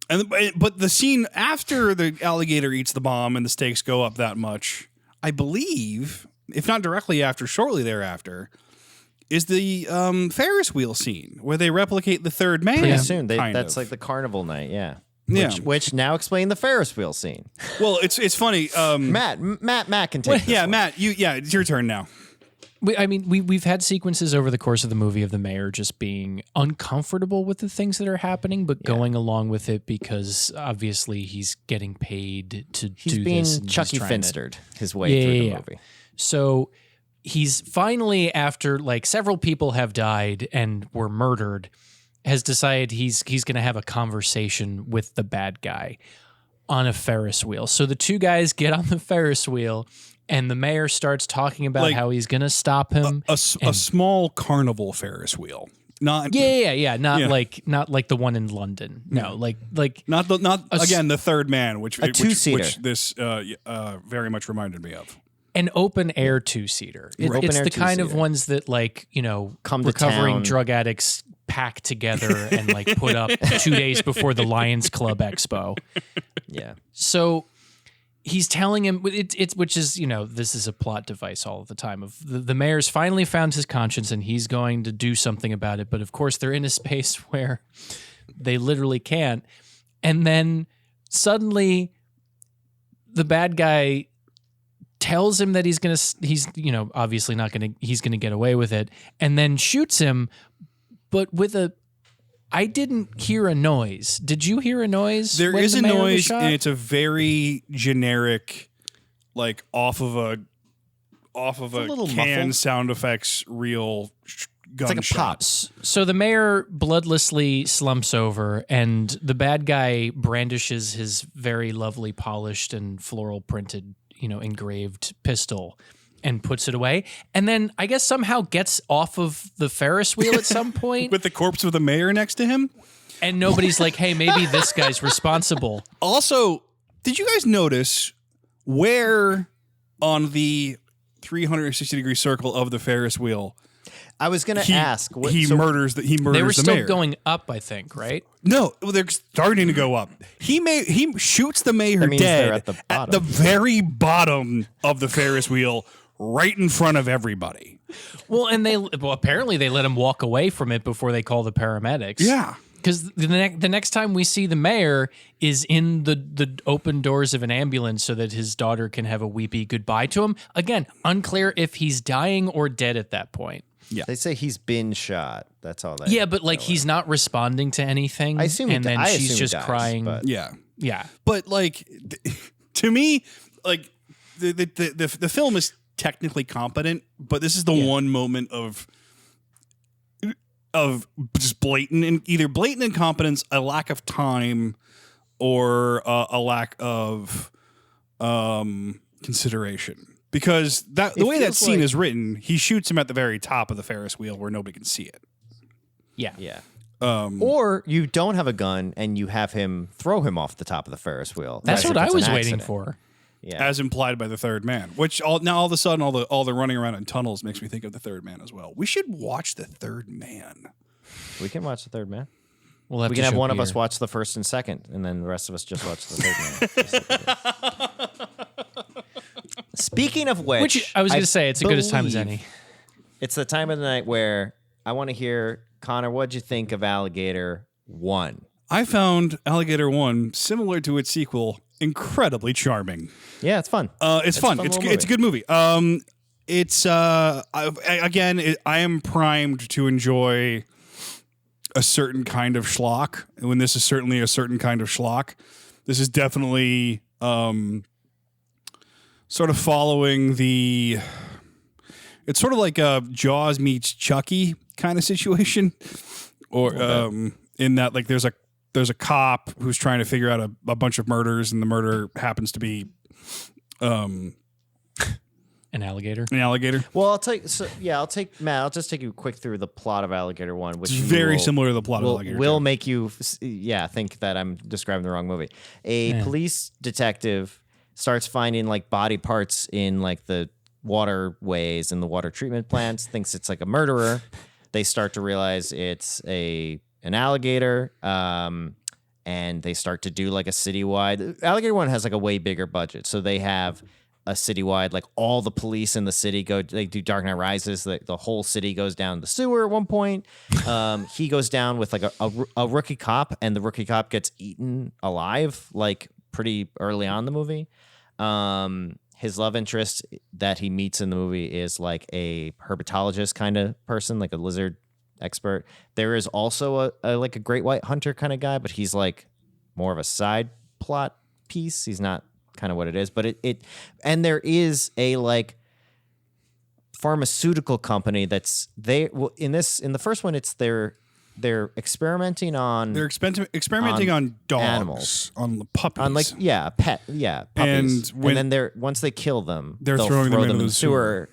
the scene after the alligator eats the bomb and the stakes go up that much, I believe, if not directly after, shortly thereafter, is the Ferris wheel scene where they replicate the third man. Pretty soon. That's like the carnival night, yeah. Which now explain the Ferris wheel scene. Well, it's funny. Matt can take this one. Matt, it's your turn now. We've had sequences over the course of the movie of the mayor just being uncomfortable with the things that are happening, but going along with it because obviously he's getting paid to do this. He's being Chucky Finstered his way through the movie. So he's finally, after like several people have died and were murdered, has decided he's going to have a conversation with the bad guy on a Ferris wheel. So the two guys get on the Ferris wheel. And the mayor starts talking about how he's going to stop him. A small carnival Ferris wheel. Not Not like the one in London. No, like the third man, which two-seater. which this very much reminded me of. An open air two-seater. It's the kind of ones that recovering drug addicts pack together and like put up 2 days before the Lions Club Expo. Yeah. So he's telling him which is, this is a plot device all the time of the mayor's finally found his conscience and he's going to do something about it. But of course they're in a space where they literally can't. And then suddenly the bad guy tells him that he's obviously not going to, he's going to get away with it, and then shoots him, but I didn't hear a noise. Did you hear a noise? There is a noise, and it's a very generic, like off of a can muffled sound effects reel gunshot. It's like a pop. So the mayor bloodlessly slumps over, and the bad guy brandishes his very lovely, polished and floral printed, engraved pistol and puts it away, and then I guess somehow gets off of the Ferris wheel at some point. With the corpse of the mayor next to him? And nobody's like, hey, maybe this guy's responsible. Also, did you guys notice where on the 360-degree circle of the Ferris wheel I was going to ask. He murders the mayor. They were still going up, I think, right? No, they're starting to go up. He shoots the mayor dead at the very bottom of the Ferris wheel, right in front of everybody. Well, and apparently they let him walk away from it before they call the paramedics. Yeah. Because the next time we see the mayor is in the open doors of an ambulance so that his daughter can have a weepy goodbye to him. Again, unclear if he's dying or dead at that point. Yeah. They say he's been shot. That's all that. Yeah, but like he's not responding to anything. I assume and then I she's assume just he dies, crying. but- Yeah. But like, to me, like the film is technically competent, but this is the one moment of just either blatant incompetence, a lack of time, or a lack of consideration. Because the way that scene is written, he shoots him at the very top of the Ferris wheel where nobody can see it. Yeah. Yeah. Or you don't have a gun and you have him throw him off the top of the Ferris wheel. That's what I was waiting for. Yeah. As implied by the third man, which all of a sudden all the running around in tunnels makes me think of the third man as well. We should watch the third man. We can watch the third man. We can have one of us watch the first and second, and then the rest of us just watch the third man. Speaking of which I was going to say, it's as good as time as any. It's the time of the night where I want to hear, Connor, what'd you think of Alligator 1? I found Alligator 1, similar to its sequel, incredibly charming. Yeah, it's fun. It's fun. It's a good movie. I am primed to enjoy a certain kind of schlock. And when this is certainly a certain kind of schlock, this is definitely sort of following the. It's sort of like a Jaws meets Chucky kind of situation, or in that like there's a cop who's trying to figure out a bunch of murders, and the murder happens to be an alligator. Well, I'll take Matt. I'll just take you quick through the plot of Alligator 1, which is very similar to the plot of Alligator 2. Will make you think that I'm describing the wrong movie. A police detective starts finding like body parts in like the waterways and the water treatment plants, thinks it's like a murderer. They start to realize it's an alligator, and they start to do like a citywide. Alligator 1 has like a way bigger budget, so they have a citywide, like all the police in the city they do Dark Knight Rises. The whole city goes down the sewer at one point. He goes down with like a rookie cop, and the rookie cop gets eaten alive like pretty early on in the movie. His love interest that he meets in the movie is like a herpetologist kind of person, like a lizard expert. There is also a great white hunter kind of guy, but he's like more of a side plot piece. He's not kind of what it is, but and there is a like pharmaceutical company that's in the first one, it's they're experimenting on experimenting on dogs, animals, on the puppies, on puppies, and then once they kill them, they'll throwing them into the sewer,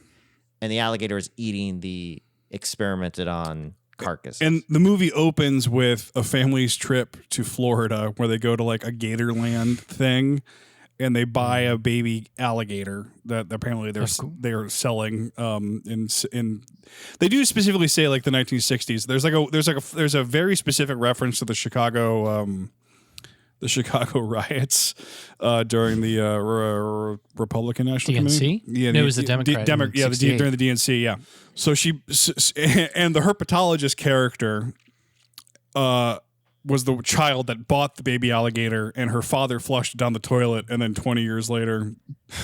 and the alligator is eating the experimented on carcass. And the movie opens with a family's trip to Florida where they go to like a Gatorland thing, and they buy a baby alligator that apparently they're selling. They do specifically say like the 1960s. There's a very specific reference to the Chicago riots during the Republican National DNC? Committee. Yeah, it was the Democrat. During the DNC. Yeah. So and the herpetologist character was the child that bought the baby alligator, and her father flushed it down the toilet, and then 20 years later,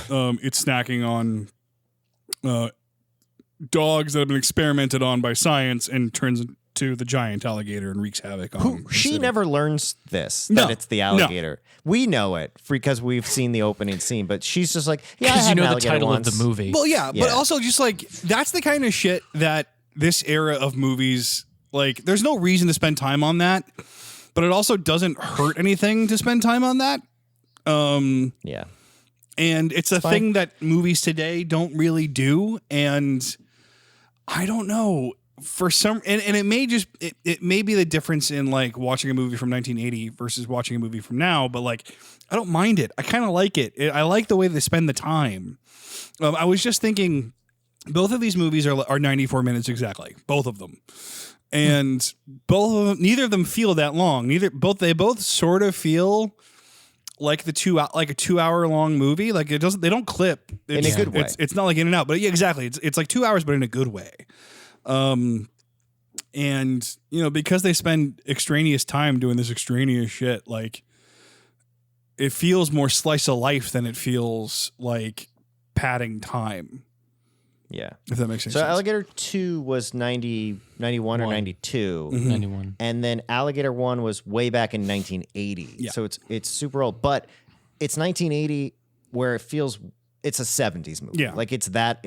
it's snacking on dogs that have been experimented on by science and turns into the giant alligator and wreaks havoc on. She never learns that it's the alligator. No. We know it because we've seen the opening scene, but she's just like, because you know the title of the movie. Well, yeah, but also just like that's the kind of shit that this era of movies, like, there's no reason to spend time on that, but it also doesn't hurt anything to spend time on that. Yeah. And it's a thing that movies today don't really do. And I don't know, for some, and it may just, it may be the difference in like watching a movie from 1980 versus watching a movie from now, but like, I don't mind it. I kind of like it. I like the way they spend the time. I was just thinking, both of these movies are 94 minutes exactly, both of them. And neither of them feel that long. They both sort of feel like a 2 hour long movie. Like they don't clip in a good way. It's not like in and out, but yeah, exactly. It's like 2 hours, but in a good way. And you know, because they spend extraneous time doing this extraneous shit, like it feels more slice of life than it feels like padding time. Yeah. If that makes any so sense. Alligator 2 was 91 or 92. 91. And then Alligator 1 was way back in 1980. Yeah. So it's super old. But it's 1980 where it feels it's a 70s movie. Yeah. Like it's that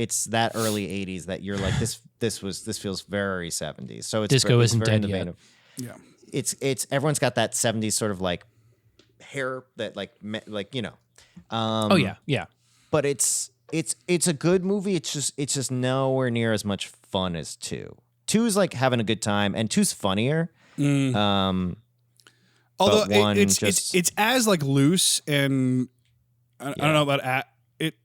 early 80s that you're like this feels very 70s. So it's Disco it's isn't very in dead the vein yet. of Yeah. it's everyone's got that 70s sort of like hair that like you know. Oh yeah. But it's a good movie. It's just nowhere near as much fun as 2. 2 is like having a good time, and 2's funnier. Although one it's as like loose and I don't know about it.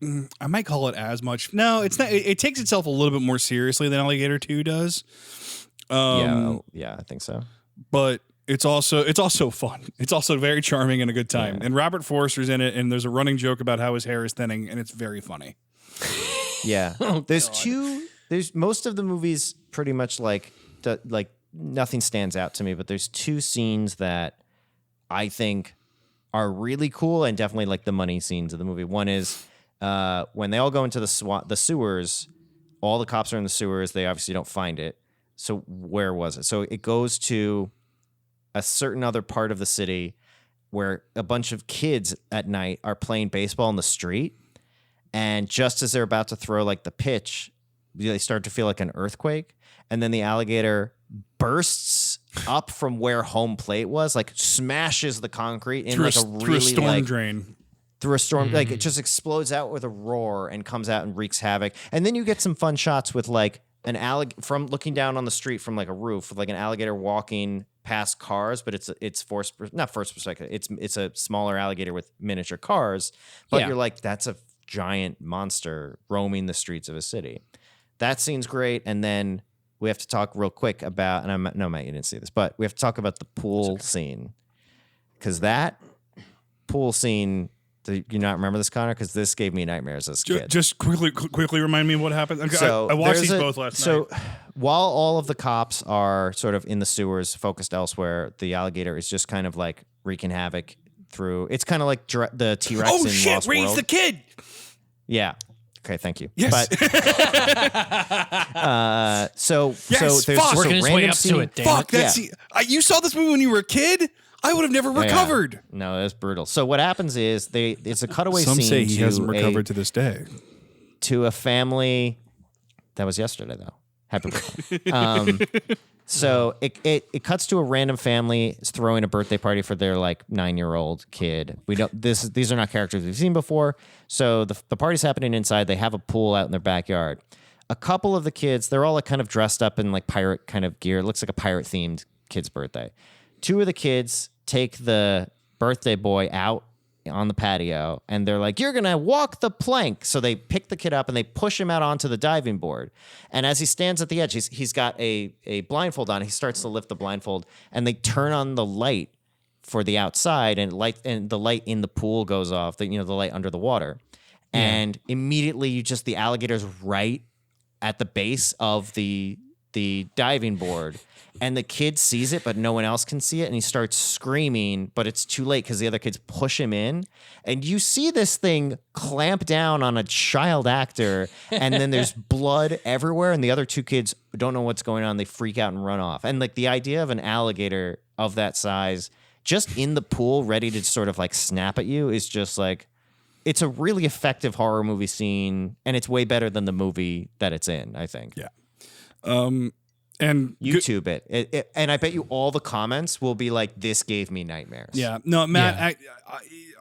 I might call it as much. No, it's not. It takes itself a little bit more seriously than Alligator 2 does. Yeah, I think so. But it's also fun. It's also very charming and a good time. Yeah. And Robert Forster's in it, and there's a running joke about how his hair is thinning, and it's very funny. Yeah, there's most of the movies pretty much like nothing stands out to me, but there's 2 scenes that I think are really cool and definitely like the money scenes of the movie. One is when they all go into the sewers. All the cops are in the sewers. They obviously don't find it. So where was it? So it goes to a certain other part of the city where a bunch of kids at night are playing baseball in the street. And just as they're about to throw like the pitch, they start to feel like an earthquake. And then the alligator bursts up from where home plate was, like smashes the concrete in like a really through a storm like, drain. Through a storm, like it just explodes out with a roar and comes out and wreaks havoc. And then you get some fun shots with like an from looking down on the street from like a roof with like an alligator walking past cars, but it's not first perspective. It's a smaller alligator with miniature cars, but you're like, that's a giant monster roaming the streets of a city. That scene's great. And then we have to talk real quick about, and no, Matt, you didn't see this, but we have to talk about the pool scene. Because that pool scene, do you not remember this, Connor? Because this gave me nightmares as a kid. Just quickly remind me of what happened. So I watched these both last night. So while all of the cops are sort of in the sewers, focused elsewhere, the alligator is just kind of like wreaking havoc through. It's kind of like the T-Rex in Lost raise World. the kid. Yeah. Okay, thank you. Yes. But, so there's fuck. just Working a his way random up scene. to it, damn Fuck, it. that's you saw this movie when you were a kid? I would have never recovered. Yeah. No, that's brutal. So what happens is it's a cutaway Some scene. say he to hasn't recovered to this day. To a family. That was yesterday, though. Happy birthday. So it cuts to a random family throwing a birthday party for their like 9-year-old kid. These are not characters we've seen before. So the party's happening inside. They have a pool out in their backyard. A couple of the kids, they're all like kind of dressed up in like pirate kind of gear. It looks like a pirate themed kid's birthday. 2 of the kids take the birthday boy out on the patio and they're like, you're gonna walk the plank. So they pick the kid up and they push him out onto the diving board. And as he stands at the edge, he's got a blindfold on. He starts to lift the blindfold and they turn on the light for the outside and the light in the pool goes off, the light under the water. Yeah. And immediately the alligator's right at the base of the diving board. And the kid sees it, but no one else can see it. And he starts screaming, but it's too late because the other kids push him in. And you see this thing clamp down on a child actor. And then there's blood everywhere. And the other 2 kids don't know what's going on. They freak out and run off. And like the idea of an alligator of that size just in the pool ready to sort of like snap at you is just like, it's a really effective horror movie scene. And it's way better than the movie that it's in, I think. Yeah. And YouTube it. And I bet you all the comments will be like, this gave me nightmares. Yeah. No, Matt,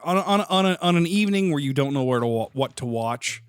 on an evening where you don't know what to watch,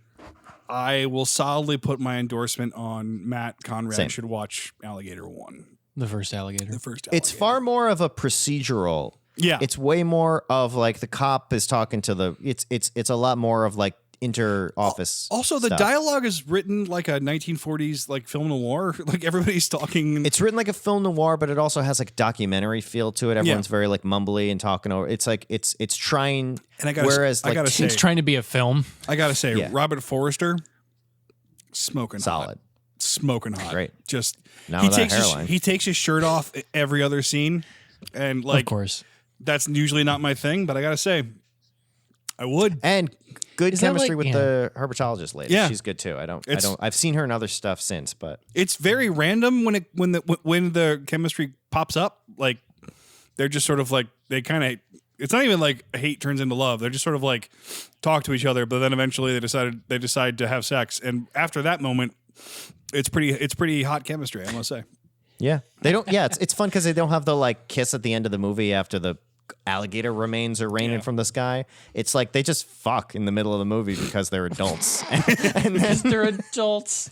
I will solidly put my endorsement on Matt Conrad. Same. Should watch Alligator 1. The first alligator. It's far more of a procedural. Yeah. It's way more of like the cop is talking to it's a lot more of like inter-office Also, the stuff. dialogue is written like a 1940s like film noir. Like everybody's talking. It's written like a film noir, but it also has like documentary feel to it. Everyone's very like mumbly and talking over. It's like it's trying. And I gotta say, it's trying to be a film. I gotta say, Yeah. Robert Forster, smoking solid, smoking hot. Great. Just Now he with that takes hairline. he takes his shirt off every other scene, and like Of course. that's usually not my thing, but I gotta say, I would. And good Is that chemistry like- with the herpetologist lady. Yeah. She's good too. I've seen her in other stuff since, but It's very random when the chemistry pops up. Like they're just sort of like they kind of. It's not even like hate turns into love. They're just sort of like talk to each other, but then eventually they decide to have sex, and after that moment, it's pretty hot chemistry, I must say. yeah, they don't. Yeah, it's fun because they don't have the like kiss at the end of the movie after the alligator remains are raining from the sky. It's like they just fuck in the middle of the movie because they're adults, and then They're adults.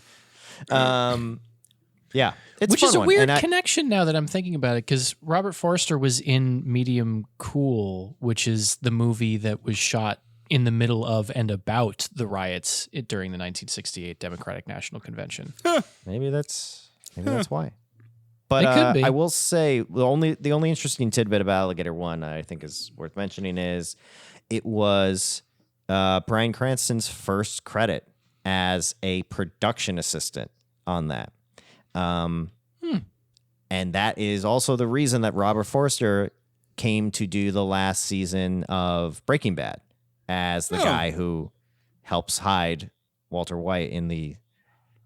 yeah, it's Which fun is a one. weird And connection now that I'm thinking about it, because Robert Forster was in Medium Cool, which is the movie that was shot in the middle of and about the riots during the 1968 Democratic National Convention. maybe that's why. But It could be. I will say the only interesting tidbit about Alligator 1 I think is worth mentioning is it was Bryan Cranston's first credit as a production assistant on that. And that is also the reason that Robert Forster came to do the last season of Breaking Bad as the guy who helps hide Walter White in the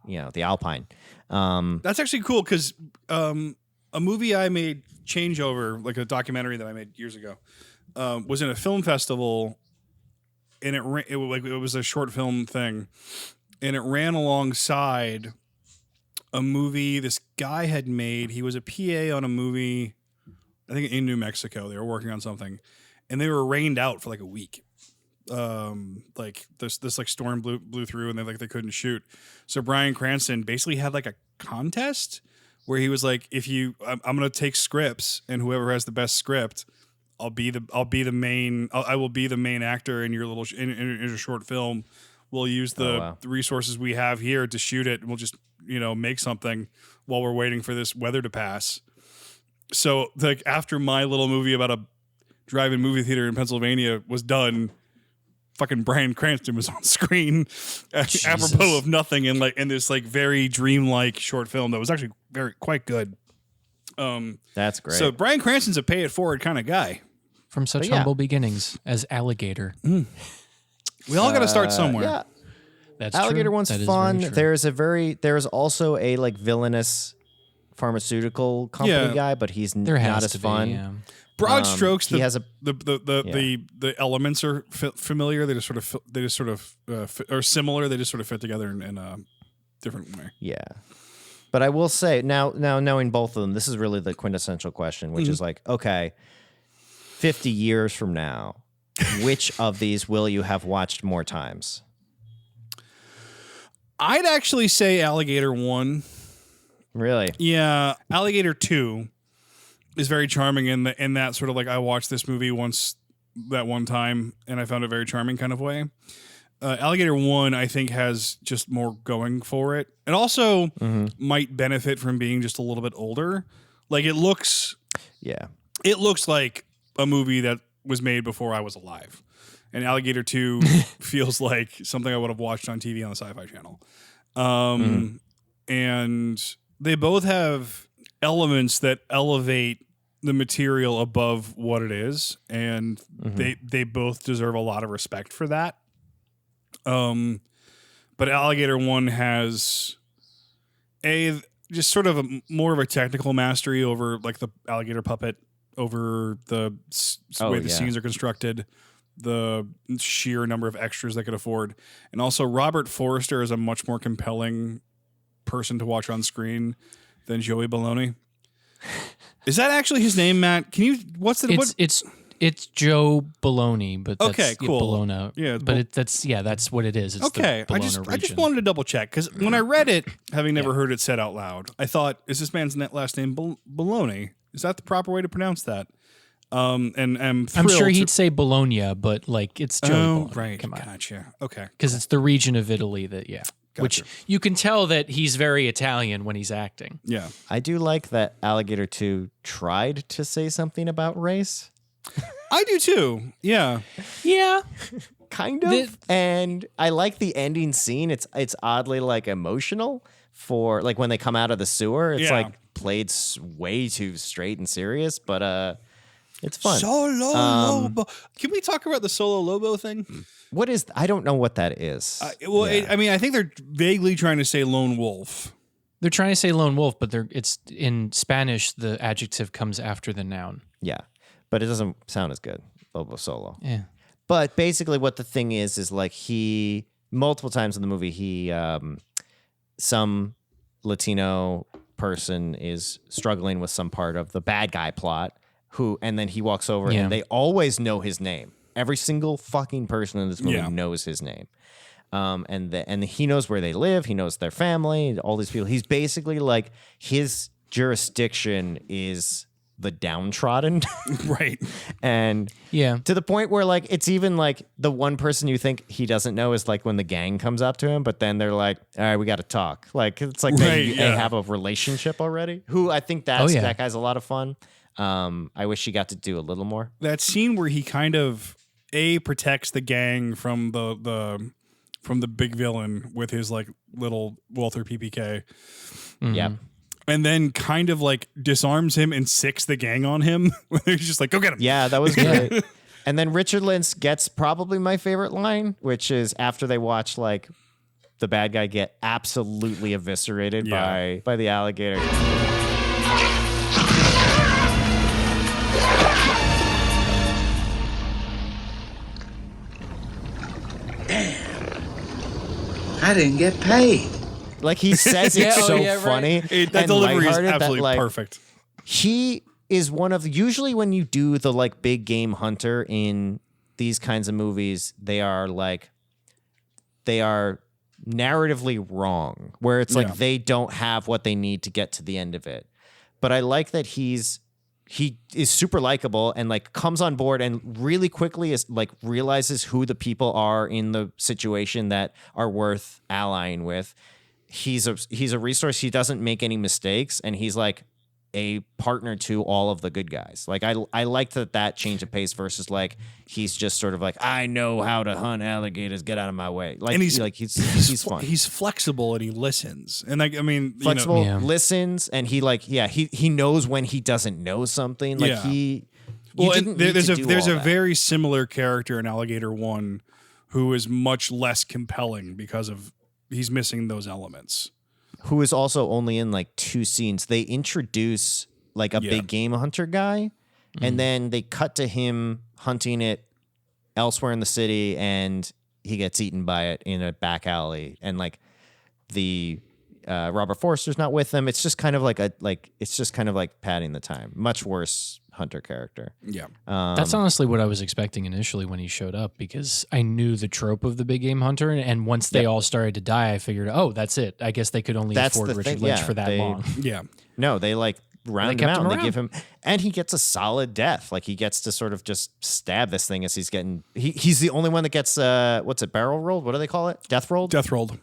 Alpine. That's actually cool because a movie I made, Changeover, like a documentary that I made years ago, was in a film festival, and it was a short film thing, and it ran alongside a movie this guy had made. He was a PA on a movie, I think in New Mexico. They were working on something, and they were rained out for like a week. Like this like storm blew through, and they couldn't shoot. So Bryan Cranston basically had like a contest where he was like, I'm gonna take scripts, and whoever has the best script, I will be the main actor in your little in a short film. We'll use the resources we have here to shoot it, and we'll just make something while we're waiting for this weather to pass. So like after my little movie about a drive-in movie theater in Pennsylvania was done, fucking Bryan Cranston was on screen apropos of nothing in this like very dreamlike short film that was actually quite good. That's great. So Bryan Cranston's a pay it forward kind of guy. From such humble beginnings as Alligator. We all got to start somewhere. Yeah. That's Alligator true. one's That is fun. very true. There's also a like villainous pharmaceutical company guy, but he's There not has as to be, fun. yeah. Broad strokes. He has the elements are familiar. They just sort of are similar. They just sort of fit together in a different way. Yeah. But I will say now knowing both of them, this is really the quintessential question, which is like, okay, 50 years from now, which of these will you have watched more times? I'd actually say Alligator 1. Really? Yeah, Alligator 2 is very charming in that sort of like I watched this movie once that one time and I found it very charming kind of way. Alligator 1 I think has just more going for it. It also might benefit from being just a little bit older. Like it looks like a movie that was made before I was alive. And Alligator 2 feels like something I would have watched on TV on the Sci-Fi Channel. And they both have elements that elevate the material above what it is. And they both deserve a lot of respect for that. But Alligator 1 has just sort of more of a technical mastery over like the alligator puppet, over the way the scenes are constructed, the sheer number of extras they could afford. And also Robert Forster is a much more compelling person to watch on screen than Joey Baloney. Is that actually his name, Matt? Can you, It's Joe Baloney, but that's, okay, cool. Bologna. Yeah, but that's what it is. It's okay. the I Bologna just region. wanted to double check because when I read it, having never heard it said out loud, I thought, is this man's last name Baloney? Is that the proper way to pronounce that? And I'm sure he'd say Bologna, but like it's Joey Bologna. Right. Come on. Gotcha. Okay. Because it's the region of Italy that, Gotcha. which you can tell that he's very Italian when he's acting. Yeah. I do like that Alligator 2 tried to say something about race. I do too. Yeah. Yeah. Kind of. And I like the ending scene. It's oddly like emotional for like when they come out of the sewer. It's like played way too straight and serious, but It's fun. Solo Lobo. Can we talk about the Solo Lobo thing? What is? I don't know what that is. I think they're vaguely trying to say lone wolf. They're trying to say lone wolf, but it's in Spanish. The adjective comes after the noun. Yeah, but it doesn't sound as good. Lobo Solo. Yeah. But basically, what the thing is like he multiple times in the movie some Latino person is struggling with some part of the bad guy plot. And then he walks over and they always know his name. Every single fucking person in this movie knows his name. And he knows where they live. He knows their family, all these people. He's basically like, his jurisdiction is the downtrodden. Right. And to the point where like, it's even like the one person you think he doesn't know is like when the gang comes up to him, but then they're like, all right, we got to talk. Like, it's like they have a relationship already. Who I think that guy's a lot of fun. I wish he got to do a little more. That scene where he kind of protects the gang from the big villain with his like little Walther PPK. Mm-hmm. Yeah. And then kind of like disarms him and sicks the gang on him. He's just like, go get him. Yeah, that was great. And then Richard Lynch gets probably my favorite line, which is after they watch like the bad guy get absolutely eviscerated by the alligator. I didn't get paid. Like he says it's so funny. That delivery is absolutely perfect. He is one of usually when you do the like big game hunter in these kinds of movies, they are narratively wrong, where it's like they don't have what they need to get to the end of it. But I like that he is super likable and like comes on board and really quickly is like realizes who the people are in the situation that are worth allying with. He's a resource. He doesn't make any mistakes, and he's like a partner to all of the good guys. Like I liked that change of pace versus like he's just sort of like, I know how to hunt alligators, get out of my way. Like, and he's fun. He's flexible and he listens. And like, I mean, flexible, listens, and he knows when he doesn't know something. Like there's a very similar character in Alligator 1 who is much less compelling because of he's missing those elements. Who is also only in like 2 scenes. They introduce like a big game hunter guy, and then they cut to him hunting it elsewhere in the city, and he gets eaten by it in a back alley. And like the Robert Forster's not with them. It's just kind of like padding the time. Much worse hunter character. Yeah. That's honestly what I was expecting initially when he showed up, because I knew the trope of the big game hunter, and once they all started to die, I figured, oh, that's it. I guess they could only afford Richard Lynch for that long. Yeah. No, they like round him out. They give him, and he gets a solid death. Like he gets to sort of just stab this thing as he's getting. He's the only one that gets what's it, barrel rolled? What do they call it? Death rolled. Death rolled.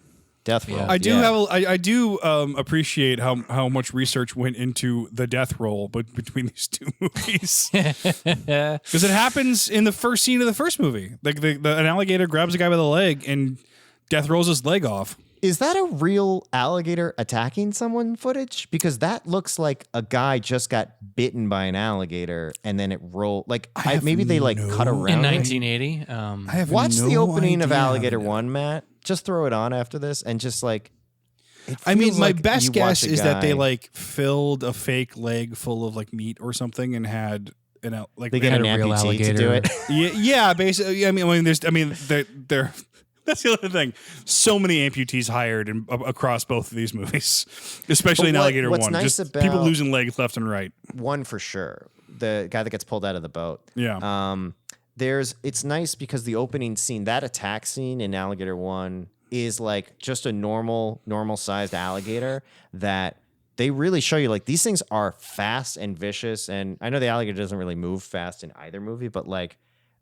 Death roll. I do appreciate how much research went into the death roll, but between these 2 movies, because it happens in the first scene of the first movie. Like an alligator grabs a guy by the leg and death rolls his leg off. Is that a real alligator attacking someone footage? Because that looks like a guy just got bitten by an alligator and then it rolled. Like maybe they like cut around in 1980. I have watch the opening of Alligator 1, Matt. Just throw it on after this and just like. I mean, my best guess is that they like filled a fake leg full of like meat or something and had like they get an amputee to do it. Yeah, basically. They're. That's the other thing. So many amputees hired across both of these movies, especially in Alligator 1. Nice just people losing legs left and right. 1 for sure. The guy that gets pulled out of the boat. Yeah. It's nice because the opening scene, that attack scene in Alligator 1 is like just a normal sized alligator that they really show you like these things are fast and vicious. And I know the alligator doesn't really move fast in either movie, but like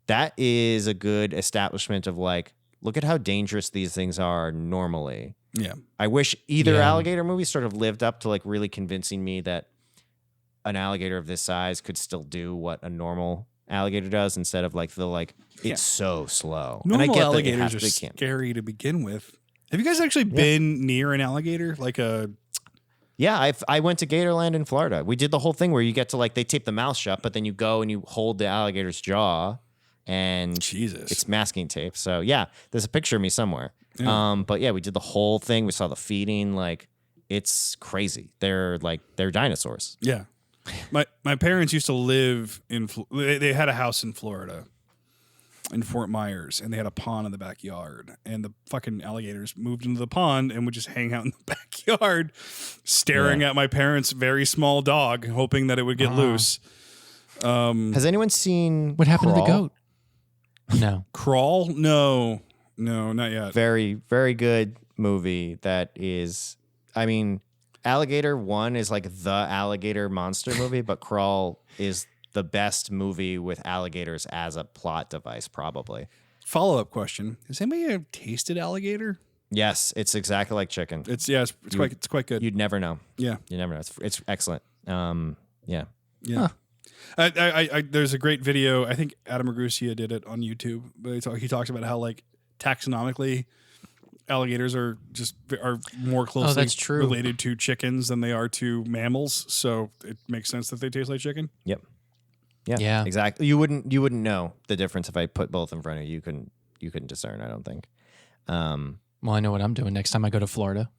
that is a good establishment of like, look at how dangerous these things are normally. Yeah. I wish either alligator movie sort of lived up to like really convincing me that an alligator of this size could still do what a normal alligator does instead of like it's so slow. Normal and I get alligators that are scary to begin with. Have you guys actually been near an alligator? Like a Yeah, I went to Gatorland in Florida. We did the whole thing where you get to like they tape the mouth shut, but then you go and you hold the alligator's jaw, and Jesus, it's masking tape. So yeah, there's a picture of me somewhere. Yeah. But yeah, we did the whole thing. We saw the feeding. Like it's crazy. They're dinosaurs. Yeah, my parents used to live in. They had a house in Florida, in Fort Myers, and they had a pond in the backyard, and the fucking alligators moved into the pond and would just hang out in the backyard staring at my parents' very small dog, hoping that it would get loose. Has anyone seen What happened Crawl? to the goat? No. Crawl? No, not yet. Very, very good movie that is, I mean, Alligator 1 is like the alligator monster movie, but Crawl is the best movie with alligators as a plot device, probably. Follow-up question. Has anybody ever tasted alligator? Yes, it's exactly like chicken. It's quite good. You'd never know. Yeah. You never know. It's excellent. Yeah. Yeah. Huh. There's a great video. I think Adam Ragusa did it on YouTube. But he talks about how like taxonomically alligators are more closely that's true. related to chickens than they are to mammals. So it makes sense that they taste like chicken. Yep. Yeah. Exactly. You wouldn't know the difference if I put both in front of you. You couldn't discern, I don't think. Well, I know what I'm doing next time I go to Florida.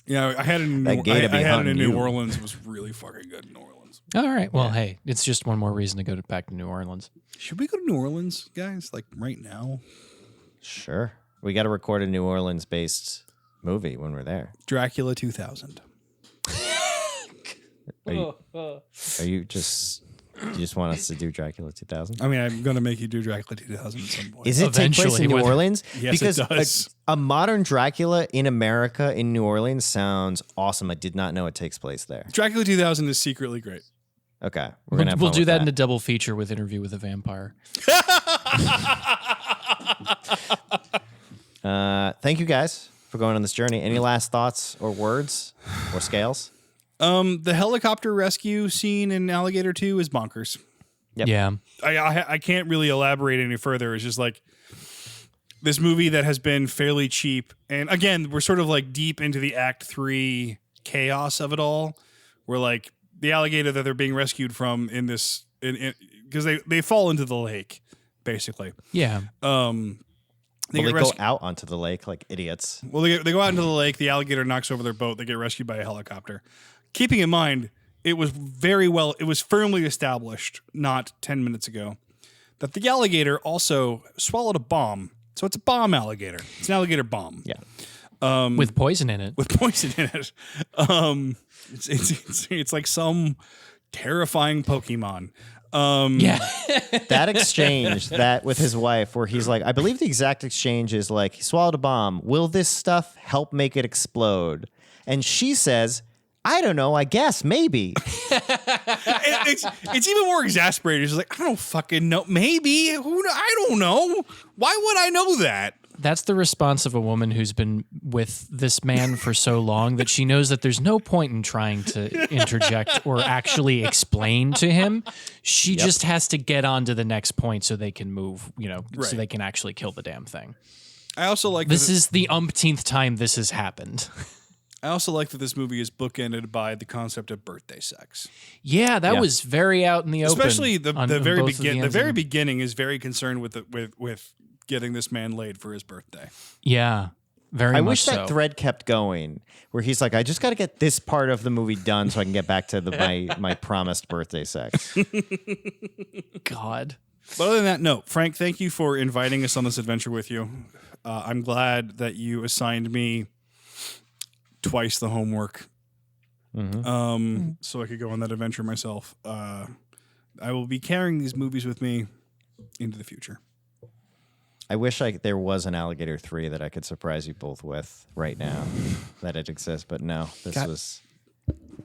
Yeah, I had it in New Orleans. It was really fucking good in New Orleans. All right. Well, hey, it's just one more reason to go back to New Orleans. Should we go to New Orleans, guys? Like right now? Sure. We got to record a New Orleans-based movie when we're there. Dracula 2000. Are you just want us to do Dracula 2000? I mean, I'm going to make you do Dracula 2000 at some point. Is it take place in New Orleans? Yes, because it does. A modern Dracula in America in New Orleans sounds awesome. I did not know it takes place there. Dracula 2000 is secretly great. Okay. We'll do that in a double feature with Interview with a Vampire. Thank you guys for going on this journey. Any last thoughts or words or scales? The helicopter rescue scene in Alligator 2 is bonkers. Yep. Yeah. I can't really elaborate any further. It's just like this movie that has been fairly cheap. And again, we're sort of like deep into the Act 3 chaos of it all. Where like the alligator that they're being rescued from in this, because they fall into the lake, basically. Yeah. They go out onto the lake like idiots. Well, they go out into the lake. The alligator knocks over their boat. They get rescued by a helicopter. Keeping in mind, it was firmly established not 10 minutes ago that the alligator also swallowed a bomb. So it's a bomb alligator. It's an alligator bomb. Yeah. With poison in it. With poison in it. It's like some terrifying Pokemon. Yeah. That exchange that with his wife where he's like, I believe the exact exchange is like, he swallowed a bomb. Will this stuff help make it explode? And she says, I don't know. I guess maybe. It's even more exasperating. It's like, I don't fucking know. Maybe. I don't know. Why would I know that? That's the response of a woman who's been with this man for so long that she knows that there's no point in trying to interject or actually explain to him. She just has to get on to the next point so they can move, so they can actually kill the damn thing. I also like this is the umpteenth time this has happened. I also like that this movie is bookended by the concept of birthday sex. Yeah, that was very out in the open. Especially the very beginning is very concerned with getting this man laid for his birthday. Yeah, very much I wish so. that thread kept going where he's like, I just got to get this part of the movie done so I can get back to my promised birthday sex. God. But other than that, no. Frank, thank you for inviting us on this adventure with you. I'm glad that you assigned me twice the homework so I could go on that adventure myself. I will be carrying these movies with me into the future. I wish there was an Alligator 3 that I could surprise you both with right now, that it exists, but no.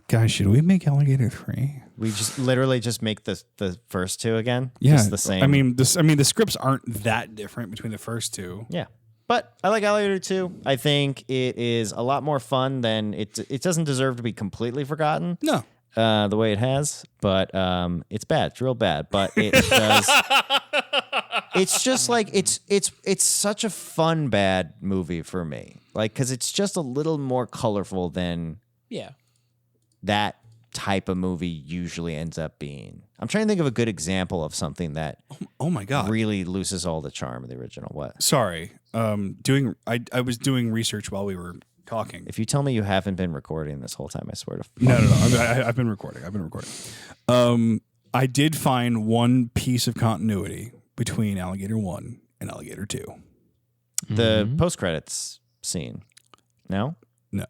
Guys, should we make Alligator 3? We just literally just make the first two again? Yeah. Just the same. I mean, the scripts aren't that different between the first two. Yeah. But I like Alligator 2. I think it is a lot more fun than it doesn't deserve to be completely forgotten. No. the way it has, but it's bad. It's real bad, but it does. It's just like it's such a fun bad movie for me, like because it's just a little more colorful than that type of movie usually ends up being. I'm trying to think of a good example of something that oh my god really loses all the charm of the original. What? Sorry, I was doing research while we were talking. If you tell me you haven't been recording this whole time, I swear to. No. I've been recording. I did find one piece of continuity between Alligator 1 and Alligator 2. The post-credits scene. No? No.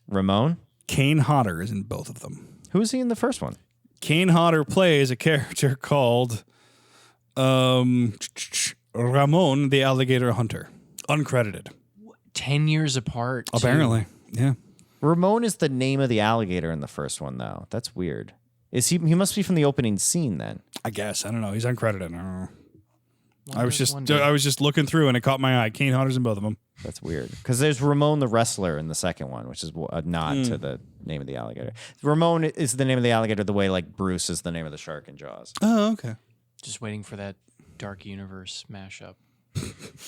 Ramon? Kane Hodder is in both of them. Who is he in the first one? Kane Hodder plays a character called Ramon the Alligator Hunter. Uncredited. 10 years apart. Apparently. Yeah. Ramon is the name of the alligator in the first one, though. That's weird. Is he must be from the opening scene then. I guess. I don't know. He's uncredited. I don't know. I was just looking through and it caught my eye. Kane Hodder's in both of them. That's weird. Because there's Ramon the wrestler in the second one, which is a nod to the name of the alligator. Ramon is the name of the alligator the way like Bruce is the name of the shark in Jaws. Oh, okay. Just waiting for that Dark Universe mashup.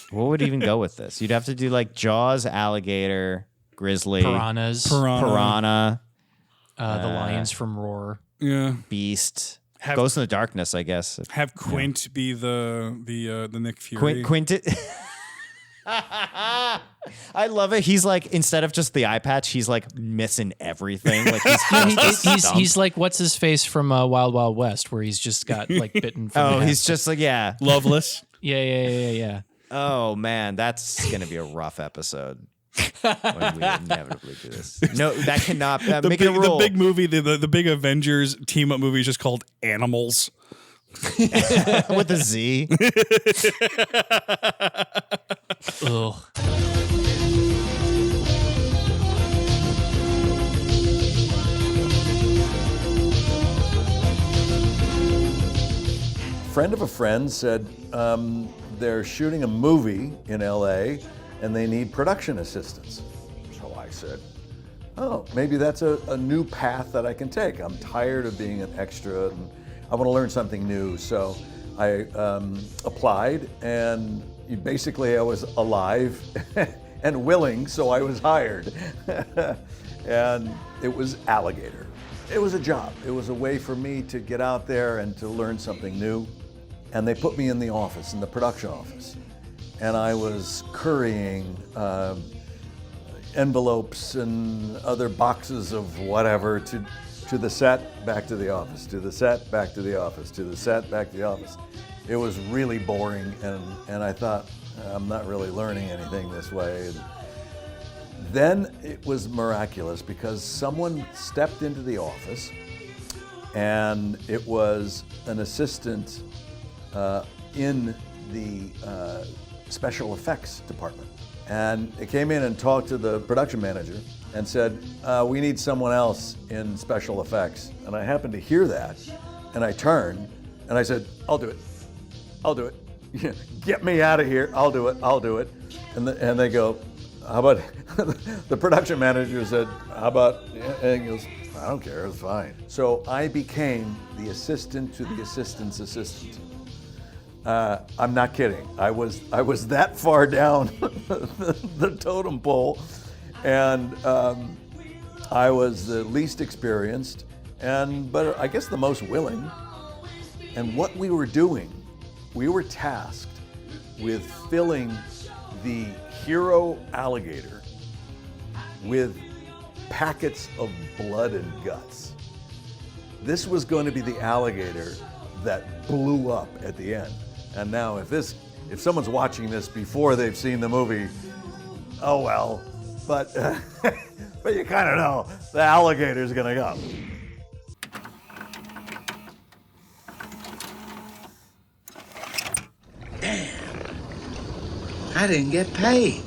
What would even go with this? You'd have to do like Jaws, alligator, grizzly, piranha. The lions from Roar. Yeah. Beast. Ghost in the Darkness, I guess. Have Quint be the Nick Fury. Quint. I love it. He's like, instead of just the eye patch, he's like missing everything. Like he's like, what's his face from Wild Wild West, where he's just got like bitten. From he's just like, Loveless. Yeah. Oh man, that's gonna be a rough episode. When we inevitably do this. No, that cannot make it a rule. The big movie, the big Avengers team up movie is just called Animals. With a Z. Ugh. Friend of a friend said they're shooting a movie in LA and they need production assistants. So I said, oh, maybe that's a new path that I can take. I'm tired of being an extra and I want to learn something new. So I applied and basically I was alive and willing, so I was hired. And it was Alligator. It was a job. It was a way for me to get out there and to learn something new. And they put me in the office, in the production office. And I was currying envelopes and other boxes of whatever to the set, back to the office, to the set, back to the office, to the set, back to the office. It was really boring, and I thought, I'm not really learning anything this way. And then it was miraculous because someone stepped into the office, and it was an assistant in the special effects department. And it came in and talked to the production manager and said, we need someone else in special effects. And I happened to hear that, and I turned, and I said, I'll do it. I'll do it. Get me out of here. I'll do it. I'll do it. And they go, how about, the production manager said, how about, and he goes, I don't care, it's fine. So I became the assistant to the assistant's assistant. I'm not kidding. I was that far down the totem pole, and I was the least experienced, but I guess the most willing. And what we were doing, we were tasked with filling the hero alligator with packets of blood and guts. This was going to be the alligator that blew up at the end. And now if someone's watching this before they've seen the movie, oh well, but but you kind of know the alligator's gonna go. Damn. I didn't get paid.